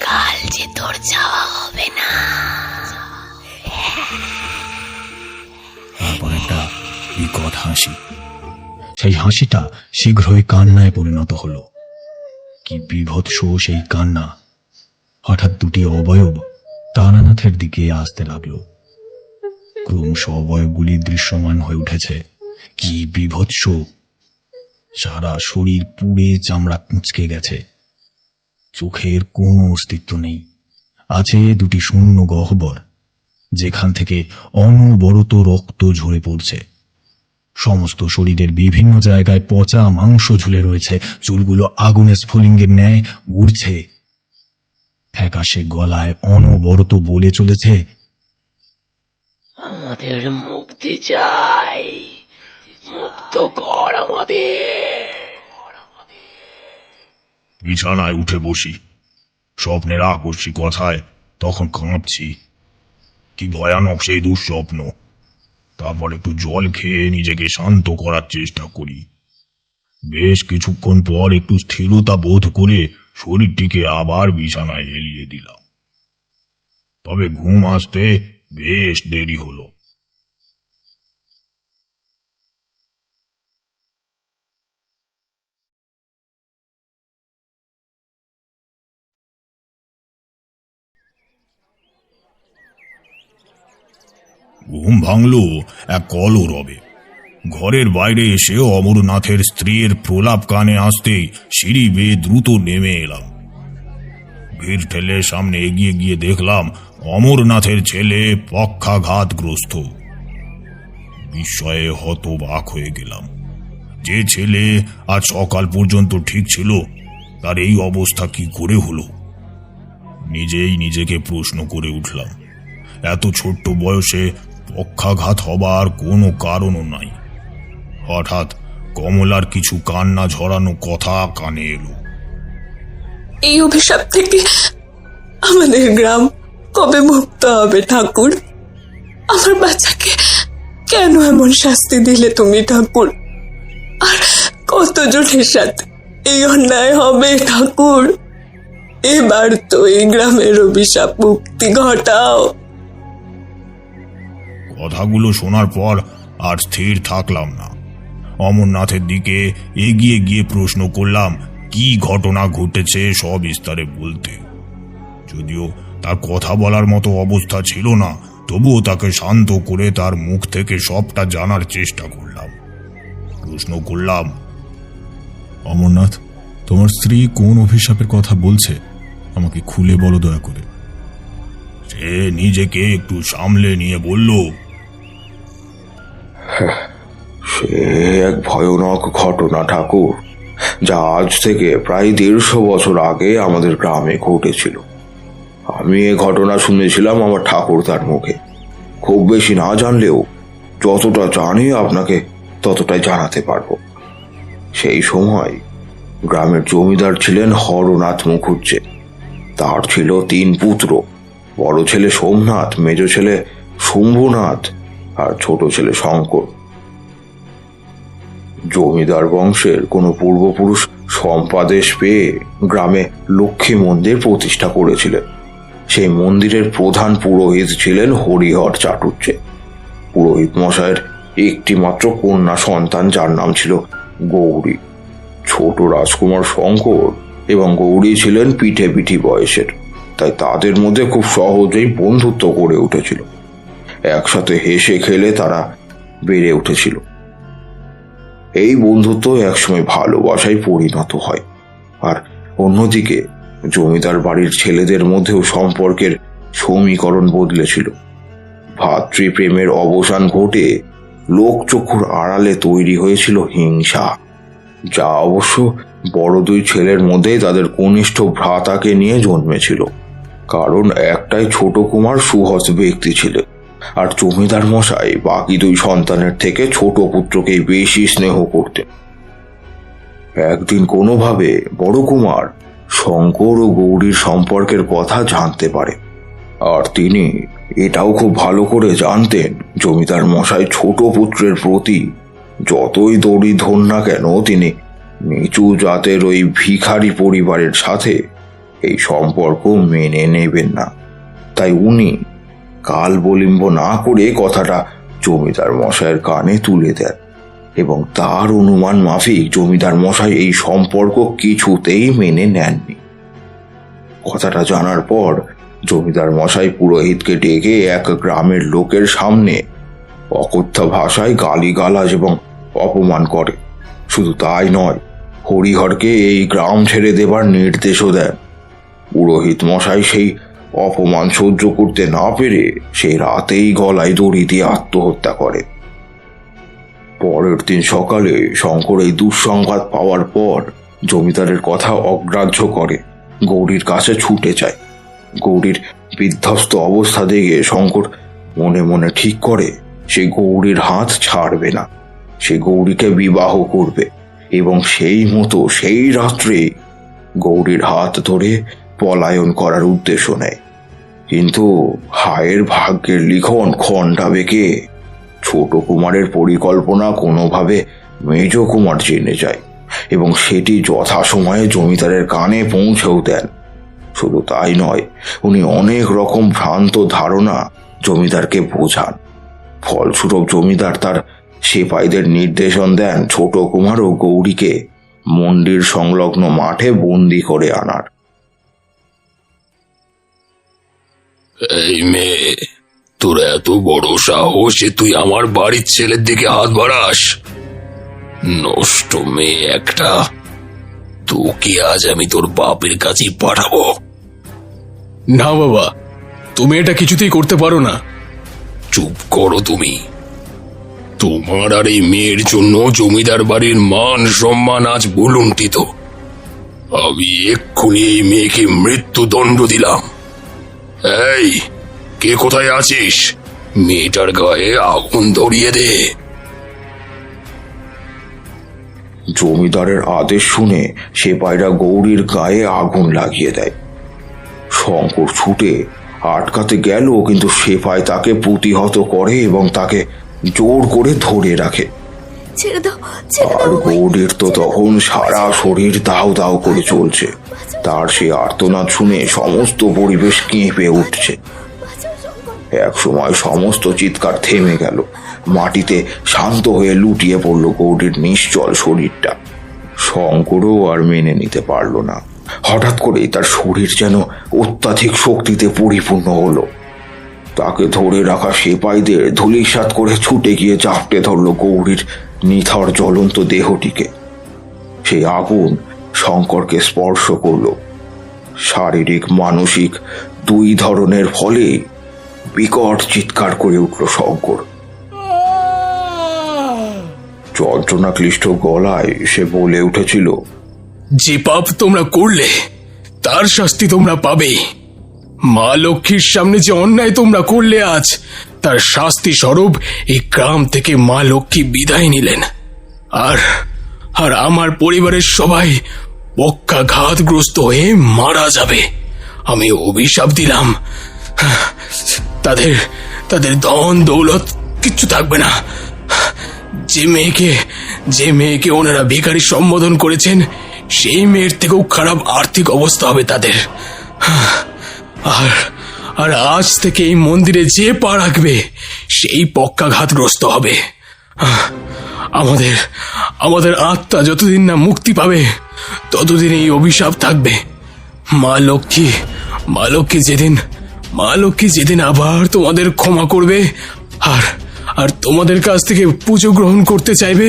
Speaker 4: কাল যে তোর যাওয়া হবে না।
Speaker 2: তারপর একটা বিকট হাসি, সেই হাসিটা শীঘ্রই কান্নায় পরিণত হলো। কি বিভৎস সেই কান্না! হঠাৎ দুটি অবয়ব তারানাথের দিকে আসতে লাগলো। ক্রমশ অবয়বগুলি দৃশ্যমান হয়ে উঠেছে। কি বিভৎস! সারা শরীর পুড়ে চামড়া কুঁচকে গেছে, চোখের কোনো অস্তিত্ব নেই। আছে দুটি শূন্য গহ্বর, যেখান থেকে অনবরত রক্ত ঝরে পড়ছে। সমস্ত শরীরের বিভিন্ন জায়গায় পচা মাংস ঝুলে রয়েছে, চুলগুলো আগুনের স্ফুলিঙ্গের ন্যায় উড়ছে। ফ্যাকাশে গলায় অনবরত বলে চলেছে,
Speaker 6: আমাদের মুক্তি চাই, মুক্ত কর আমাদের।
Speaker 8: বিছানায় উঠে বসি। স্বপ্নের আকস্মিক কথায় তখন কাঁপছি। কি ভয়ানক সেই দুঃস্বপ্ন! তারপর একটু জল খেয়ে নিজেকে শান্ত করার চেষ্টা করি। বেশ কিছুক্ষণ পর একটু স্থিরতা বোধ করে শরীরটিকে আবার বিছানায় এলিয়ে দিলাম। তবে ঘুম আসতে বেশ দেরি হলো। ঘুম ভাঙল এক কলরবে। ঘরের বাইরে এসে অমরনাথের স্ত্রীর প্রলাপ কানে আসতেই সিঁড়ি বেয়ে দ্রুত নেমে এলাম। ভিড় ঠেলে সামনে এগিয়ে গিয়ে দেখলাম অমরনাথের ছেলে পক্ষাঘাতগ্রস্ত। বিস্ময়ে হতবাক হয়ে গেলাম। যে ছেলে আজ সকাল পর্যন্ত ঠিক ছিল, তার এই অবস্থা কি করে হলো? নিজেই নিজেকে প্রশ্ন করে উঠলাম। এত ছোট্ট বয়সে পক্ষাঘাত হবার কোনো কারণও নাই। হঠাৎ কমলার কিছু কান্না ঝরানো কথা কানে এলো।
Speaker 14: এই অভিশাপ থেকে আমাদের গ্রাম কবে মুক্ত হবে ঠাকুর? আমার বাচ্চাকে কেন এমন শাস্তি দিলে তুমি ঠাকুর? আর কতজনের সাথে এই অন্যায় হবে ঠাকুর? এবার তো এই গ্রামের অভিশাপ মুক্তি ঘটাও।
Speaker 8: কথাগুলো শোনার পর আর স্থির থাকলাম না। অমরনাথের দিকে এগিয়ে গিয়ে প্রশ্ন করলাম কি ঘটনা ঘটেছে সবিস্তারে বলতে। যদিও তার কথা বলার মতো অবস্থা ছিল না, তবুও তাকে শান্ত করে তার মুখ থেকে সবটা জানার চেষ্টা করলাম। প্রশ্ন করলাম,
Speaker 2: অমরনাথ, তোমার স্ত্রী কোন অভিশাপের কথা বলছে? আমাকে খুলে বলো দয়া করে।
Speaker 8: সে নিজেকে একটু সামলে নিয়ে বলল,
Speaker 9: সে এক ভয়ানক ঘটনা ঠাকুর, যা আজ থেকে প্রায় 150 বছর আগে আমাদের গ্রামে ঘটেছিল। আমি এ ঘটনা শুনেছিলাম আমার ঠাকুরদার মুখে। খুব বেশি না জানলেও যতটা জানি আপনাকে ততটাই জানাতে পারবো। সেই সময় গ্রামের জমিদার ছিলেন হরনাথ মুখুজ্জে। তার ছিল 3 পুত্র, বড় ছেলে সোমনাথ, মেজ ছেলে শম্ভুনাথ আর ছোট ছেলে শঙ্কর। জমিদার বংশের কোনো পূর্বপুরুষ সম্পাদেশ পেয়ে গ্রামে লক্ষ্মী মন্দির প্রতিষ্ঠা করেছিলেন। সেই মন্দিরের প্রধান পুরোহিত ছিলেন হরিহর চাটুর্যে। পুরোহিত মশাইয়ের একটি মাত্র কন্যা সন্তান, যার নাম ছিল গৌরী। ছোট রাজকুমার শঙ্কর এবং গৌরী ছিলেন পিঠে পিঠি বয়সের, তাই তাদের মধ্যে খুব সহজেই বন্ধুত্ব গড়ে উঠেছিল। একসাথে হেসে খেলে তারা বেড়ে উঠেছিল। এই বন্ধুত্ব একসময় ভালোবাসায় পরিণত হয়। আর অন্যদিকে জমিদার বাড়ির ছেলেদের মধ্যেও সম্পর্কের সমীকরণ বদলেছিল। ভাতৃপ্রেমের অবসান ঘটে লোকচক্ষুর আড়ালে তৈরি হয়েছিল হিংসা, যা অবশ্য বড় 2 ছেলের মধ্যেই তাদের কনিষ্ঠ ভ্রাতাকে নিয়ে জন্মেছিল। কারণ একটাই ছোট কুমার সুহস ব্যক্তি ছিলেন, আর জমিদার মশাই বাকি 2 সন্তানের থেকে ছোট পুত্রকেই বেশি স্নেহ করতেন। একদিন কোনোভাবে বড় কুমার শঙ্কর ও গৌরীর সম্পর্কের কথা জানতে পারে, আর তিনি এটাও খুব ভালো করে জানতেন জমিদার মশাই ছোট পুত্রের প্রতি যতই দড়ি ধর না কেন তিনি নিচু জাতের ওই ভিখারি পরিবারের সাথে এই সম্পর্ক মেনে নেবেন না। তাই উনি কাল বিলম্ব না করে কথাটা জমিদার মশাইয়ের কানে তুলে দেন, এবং তার অনুমান মাফিক জমিদার মশাই এই সম্পর্ক কিছুতেই মেনে নেননি। কথাটা জানার পর জমিদার মশাই পুরোহিতকে ডেকে এক গ্রামের লোকের সামনে অকথ্য ভাষায় গালিগালাজ এবং অপমান করে। শুধু তাই নয়, হরিহরকে এই গ্রাম ছেড়ে দেবার নির্দেশও দেন। পুরোহিত মশাই সেই অপমান সহ্য করতে না পেরে সেই রাতেই গলায় দড়ি দিয়ে আত্মহত্যা করে। পরের দিন সকালে শঙ্কর এই দুঃসংবাদ পাওয়ার পর জমিদারের কথা অগ্রাহ্য করে গৌরীর কাছে ছুটে যায়। গৌরীর বিধ্বস্ত অবস্থা দেখে শঙ্কর মনে মনে ঠিক করে সে গৌরীর হাত ছাড়বে না, সে গৌরীকে বিবাহ করবে, এবং সেই মতো সেই রাত্রে গৌরীর হাত ধরে পলায়ন করার উদ্দেশ্য নেয়। কিন্তু হায়ের ভাগ্যের লিখন খণ্ডা বেঁকে ছোট কুমারের পরিকল্পনা কোনোভাবে মেজ কুমার জেনে যায়, এবং সেটি যথাসময়ে জমিদারের কানে পৌঁছেও দেন। শুধু তাই নয়, উনি অনেক রকম ভ্রান্ত ধারণা জমিদারকে বোঝান। ফলস্বরূপ জমিদার তার সিপাহীদের নির্দেশন দেন ছোট কুমার ও গৌরীকে মন্দির সংলগ্ন মাঠে বন্দি করে আনার।
Speaker 6: এই মেয়ে, তোর এত বড় সাহস যে তুই আমার বাড়ির ছেলের দিকে হাত বাড়াস? নষ্ট মেয়ে একটা, তোকে আজ আমি তোর বাপের কাছে পাঠাবো।
Speaker 13: না বাবা, তুমি এটা কিছুতেই করতে পারো না।
Speaker 6: চুপ করো তুমি। তোমার আর এই মেয়ের জন্য জমিদার বাড়ির মান সম্মান আজ ভুলুণ্ঠিত। আমি এক্ষুনি এই মেয়েকে মৃত্যুদণ্ড দিলাম। এই, কে কোথায় আছিস? মেয়েটার গায়ে আগুন ধরিয়ে দে।
Speaker 9: জমিদারের আদেশ শুনে সিপাহীরা গৌরীর গায়ে আগুন লাগিয়ে দেয়। শঙ্কর ছুটে আটকাতে গেল, কিন্তু সিপাহী তাকে প্রতিহত করে এবং তাকে জোর করে ধরে রাখে। আর গৌরীর তো তখন সারা শরীর দাউ দাউ করে চলছে। তার সে আর্তনাদ শুনে সমস্ত পরিবেশ কেঁপে উঠছে। এক সময় সমস্ত চিৎকার থেমে গেল। মাটিতে শান্ত হয়ে লুটিয়ে পড়ল গৌরীর নিশ্চল শরীরটা। শঙ্করও আর মেনে নিতে পারল না। হঠাৎ করেই তার শরীর যেন অত্যাধিক শক্তিতে পরিপূর্ণ হলো। তাকে ধরে রাখা সিপাহীদের ধূলিসাৎ করে ছুটে গিয়ে চাপটে ধরল গৌরীর নিথর জ্বলন্ত দেহটিকে। সেই আগুন শঙ্করকে স্পর্শ করল। শারীরিক মানসিক দুই ধরনের ফলে বিকট চিৎকার করে উঠল শঙ্কর। যন্ত্রণা ক্লিষ্ট গলায় সে বলে উঠেছিল,
Speaker 6: যে পাপ তোমরা করলে তার শাস্তি তোমরা পাবে। মা লক্ষ্মীর সামনে যে অন্যায় তোমরা করলে আজ, তার শাস্তি স্বরূপ এই গ্রাম থেকে মা লক্ষ্মী বিদায় নিলেন। আর আর আমার পরিবারের সবাই পক্ষাঘাতগ্রস্ত হয়ে মারা যাবে। আমি অভিশাপ দিলাম, তাদের তাদের ধন দৌলত কিচ্ছু থাকবে না। যে মেয়েকে ওনারা ভিখারি সম্বোধন করেছেন, সেই মেয়ের থেকেও খারাপ আর্থিক অবস্থা হবে তাদের। আর আজ থেকে এই মন্দিরে যে পা রাখবে সেই পক্ষাঘাতগ্রস্ত হবে। আমাদের আত্মা যতদিন না মুক্তি পাবে ততদিন এই অভিশাপ থাকবে। মা লক্ষ্মী যেদিন আবার তোমাদের ক্ষমা করবে আর তোমাদের কাছ থেকে পুজো গ্রহণ করতে চাইবে,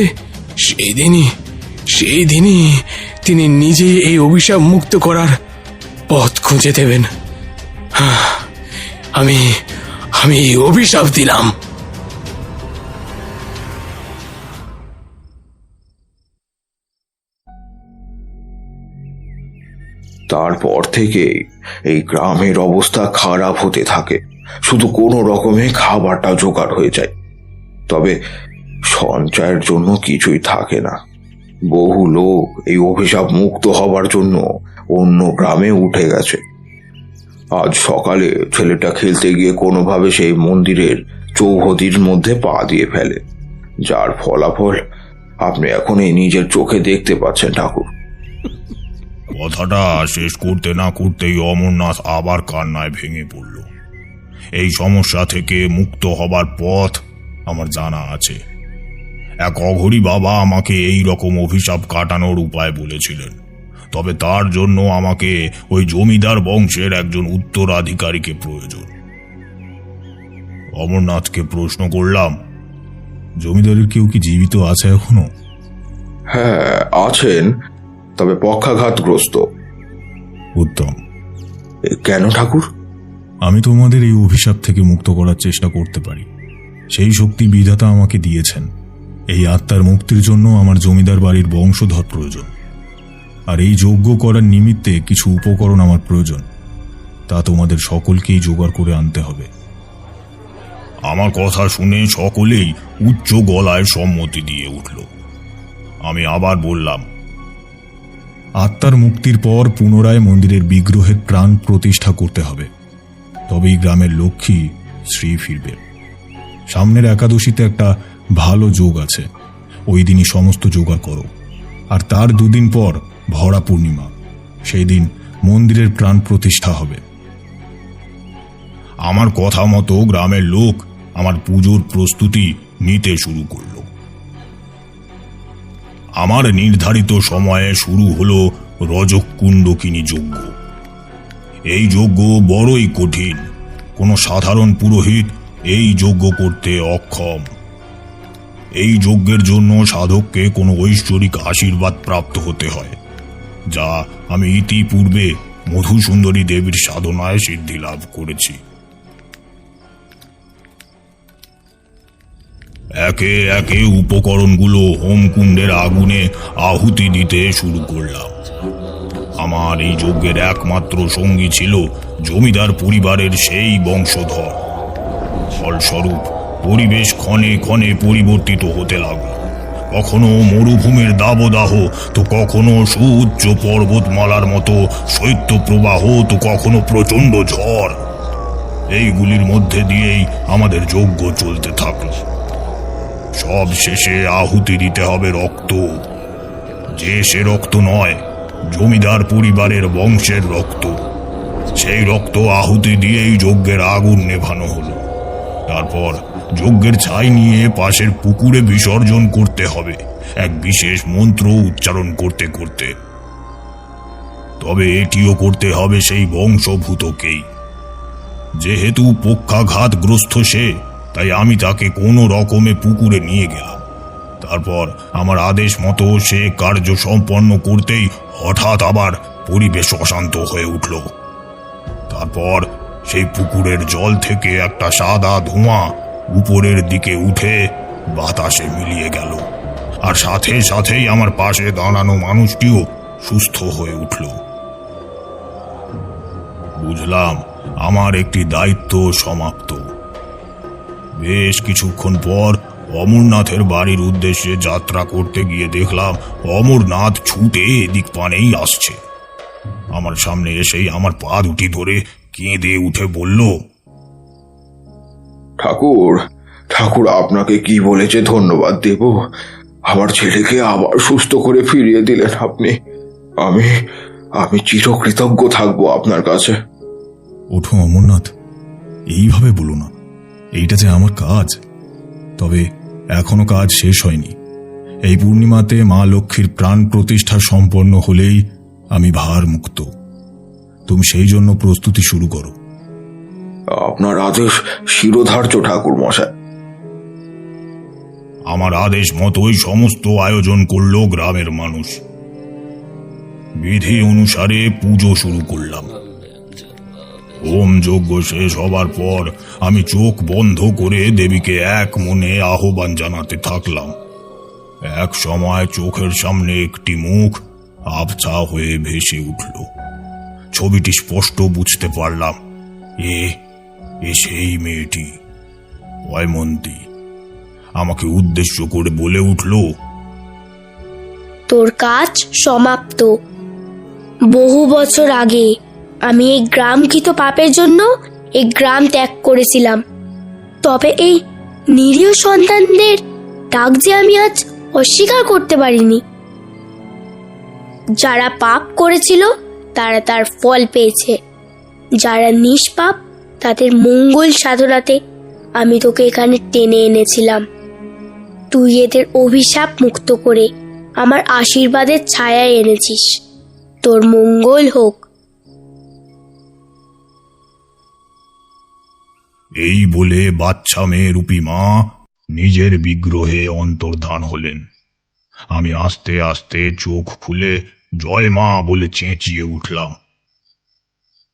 Speaker 6: সেই দিনই তিনি নিজেই এই অভিশাপ মুক্ত করার পথ খুঁজে দেবেন। আমি এই অভিশাপ দিলাম।
Speaker 9: তারপর থেকে এই গ্রামের অবস্থা খারাপ হতে থাকে। শুধু কোনো রকমে খাবারটা জোগাড় হয়ে যায়, তবে সঞ্চয়ের জন্য কিছুই থাকে না। বহু লোক এই অভিশাপ মুক্ত হবার জন্য অন্য গ্রামে উঠে গেছে। আজ সকালে ছেলেটা খেলতে গিয়ে কোনোভাবে সেই মন্দিরের চৌহদির মধ্যে পা দিয়ে ফেলে, যার ফলাফল আপনি এখন এই নিজের চোখে দেখতে পাচ্ছেন ঠাকুর।
Speaker 8: কথাটা শেষ করতে না করতেই অমরনাথ আবার কান্নায় ভেঙে পড়ল। এই সমস্যা থেকে মুক্ত হবার পথ আমার জানা আছে। এক অঘরী বাবা আমাকে এই রকম অভিশাপ কাটানোর উপায় বলেছিলেন, তবে তার জন্য আমাকে ওই জমিদার বংশের একজন উত্তরাধিকারীকে প্রয়োজন। অমরনাথকে প্রশ্ন করলাম, জমিদারের কেউ কি জীবিত আছে এখনো?
Speaker 9: হ্যাঁ আছেন, তবে পক্ষাঘাতগ্রস্ত।
Speaker 8: উত্তম।
Speaker 9: কেন ঠাকুর?
Speaker 8: আমি তোমাদের এই অভিশাপ থেকে মুক্ত করার চেষ্টা করতে পারি, সেই শক্তি বিধাতা আমাকে দিয়েছেন। এই আত্মার মুক্তির জন্য আমার জমিদার বাড়ির বংশধর প্রয়োজন, আর এই যজ্ঞ করার নিমিত্তে কিছু উপকরণ আমার প্রয়োজন। তা তোমাদের সকলকেই জোগাড় করে আনতে হবে। আমার কথা শুনে সকলেই উচ্চ গলায় সম্মতি দিয়ে উঠল। আমি আবার বললাম, আত্মার মুক্তির পর পুনরায় মন্দিরের বিগ্রহের প্রাণ প্রতিষ্ঠা করতে হবে, তবেই গ্রামের লক্ষ্মী শ্রী ফিরবে। সামনের একাদশীতে একটা ভালো যোগ আছে, ওই দিনই সমস্ত জোগাড় করো। আর তার দুদিন পর ভরা পূর্ণিমা, সেই দিন মন্দিরের প্রাণ প্রতিষ্ঠা হবে। আমার কথা মতো গ্রামের লোক আমার পুজোর প্রস্তুতি নিতে শুরু করল। আমার নির্ধারিত সময়ে শুরু হলো রজকুণ্ডকিনী যজ্ঞ। এই যজ্ঞ বড়ই কঠিন, কোনো সাধারণ পুরোহিত এই যজ্ঞ করতে অক্ষম। এই যজ্ঞের জন্য সাধককে কোনো ঐশ্বরিক আশীর্বাদ প্রাপ্ত হতে হয়, যা আমি ইতিপূর্বে মধুসুন্দরী দেবীর সাধনায় সিদ্ধি লাভ করেছি। একে একে উপকরণগুলো হোমকুণ্ডের আগুনে আহুতি দিতে শুরু করলাম। আমার এই যজ্ঞের একমাত্র সঙ্গী ছিল জমিদার পরিবারের সেই বংশধর। ফলস্বরূপ পরিবেশ ক্ষণে ক্ষণে পরিবর্তিত হতে লাগল। কখনো মরুভূমির দাবদাহ, তো কখনো সুউচ্চ পর্বতমালার মতো শৈত্যপ্রবাহ, তো কখনো প্রচণ্ড ঝড়। এইগুলির মধ্যে দিয়েই আমাদের যজ্ঞ চলতে থাকল। সব শেষে আহুতি দিতে হবে রক্ত, যে সে রক্ত নয়, জমিদার পরিবারের বংশের রক্ত। সেই রক্ত আহুতি দিয়েই যজ্ঞের আগুন নেভানো হলো। তারপর যজ্ঞের ছাই নিয়ে পাশের পুকুরে বিসর্জন করতে হবে, এক বিশেষ মন্ত্র উচ্চারণ করতে করতে। তবে এটিও করতে হবে সেই বংশভূতকেই। যেহেতু পক্ষাঘাতগ্রস্ত সে, তাই আমি তাকে কোনো রকমে পুকুরে নিয়ে গেলাম। তারপর আমার আদেশ মতো সে কার্য সম্পন্ন করতেই হঠাৎ আবার পরিবেশ অশান্ত হয়ে উঠল। তারপর সেই পুকুরের জল থেকে একটা সাদা ধোঁয়া উপরের দিকে উঠে বাতাসে মিলিয়ে গেল, আর সাথে সাথেই আমার পাশে দাঁড়ানো মানুষটিও সুস্থ হয়ে উঠল। বুঝলাম আমার একটি দায়িত্ব সমাপ্ত। বেশ কিছুক্ষণ পর অমরনাথের বাড়ির উদ্দেশ্যে যাত্রা করতে গিয়ে দেখলাম অমরনাথ ছুটে এদিক পানেই আসছে। আমার সামনে এসেই আমার পা দুটি ধরে কেঁদে উঠে বলল,
Speaker 9: ঠাকুর, ঠাকুর আপনাকে কি বলেছে ধন্যবাদ দেব? আমার ছেলেকে আবার সুস্থ করে ফিরিয়ে দিলেন আপনি। আমি আমি চিরকৃতজ্ঞ থাকবো আপনার কাছে।
Speaker 8: ওঠো অমরনাথ, এইভাবে বলো না, এইটা যে আমার কাজ। তবে এখনো কাজ শেষ হয়নি। এই পূর্ণিমাতে মা লক্ষ্মীর প্রাণ প্রতিষ্ঠা সম্পন্ন হলেই আমি ভার মুক্ত। তুমি সেই জন্য প্রস্তুতি শুরু করো।
Speaker 9: আপনার আদেশ শিরোধার্য ঠাকুর মশাই।
Speaker 8: আমার আদেশ মতোই সমস্ত আয়োজন করলো গ্রামের মানুষ। বিধি অনুসারে পুজো শুরু করলাম। হোম যজ্ঞ শেষ হবার পর আমি চোখ বন্ধ করে দেবীকে এক মনে আহ্বান জানাতে থাকলাম। এক সময় চোখের সামনে একটি মুখ আবছা হয়ে ভেসে উঠল। ছবিটি স্পষ্ট বুঝতে পারলাম, এ সেই মেয়েটি, অয়মন্তী। আমাকে উদ্দেশ্য করে বলে উঠল,
Speaker 4: তোর কাজ সমাপ্ত। বহু বছর আগে আমি এই গ্রামকৃত পাপের জন্য এই গ্রাম ত্যাগ করেছিলাম। তবে এই নিরীহ সন্তানদের ডাক যে আমি আজ অস্বীকার করতে পারিনি। যারা পাপ করেছিল তারা তার ফল পেয়েছে, যারা নিষ্পাপ তাদের মঙ্গল সাধনাতে আমি তোকে এখানে টেনে এনেছিলাম। তুই এদের অভিশাপ মুক্ত করে আমার আশীর্বাদের ছায়া এনেছিস। তোর মঙ্গল হোক।
Speaker 8: এই বলে বাচ্চা মেয়ে রূপী মা নিজের বিগ্রহে অন্তর্ধান হলেন। আমি আস্তে আস্তে চোখ খুলে জয় মা বলে চেঁচিয়ে উঠলাম।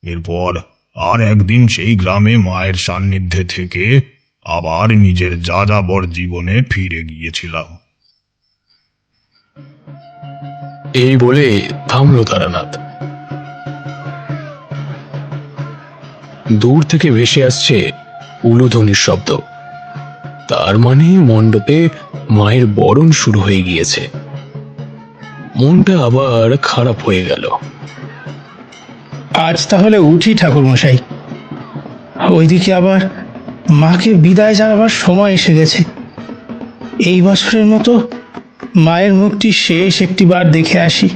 Speaker 8: এরপর আর একদিন সেই গ্রামে মায়ের সান্নিধ্যে থেকে আবার নিজের যাযাবর জীবনে ফিরে গিয়েছিলাম।
Speaker 13: এই বলে থামল তারানাথ। দূর থেকে ভেসে আসছে উলুধ্বনির শব্দ। তার মানে মণ্ডপে মায়ের বরণ শুরু হয়ে গিয়েছে। মনটা আবার খারাপ হয়ে গেল।
Speaker 12: আজ তাহলে উঠি ঠাকুর মশাই। ওইদিকে আবার মাকে বিদায় জানাবার সময় এসে গেছে। এই বছরের মতো মায়ের মুখটি শেষ একটিবার দেখে আসি।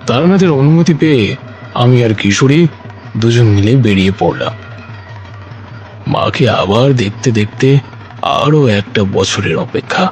Speaker 13: তারানাথের অনুমতি পেয়ে আমি আর কিশোরী দুজন মিলে বেরিয়ে পড়লাম। মাকে আবার দেখতে দেখতে আরো একটা বছরের অপেক্ষা।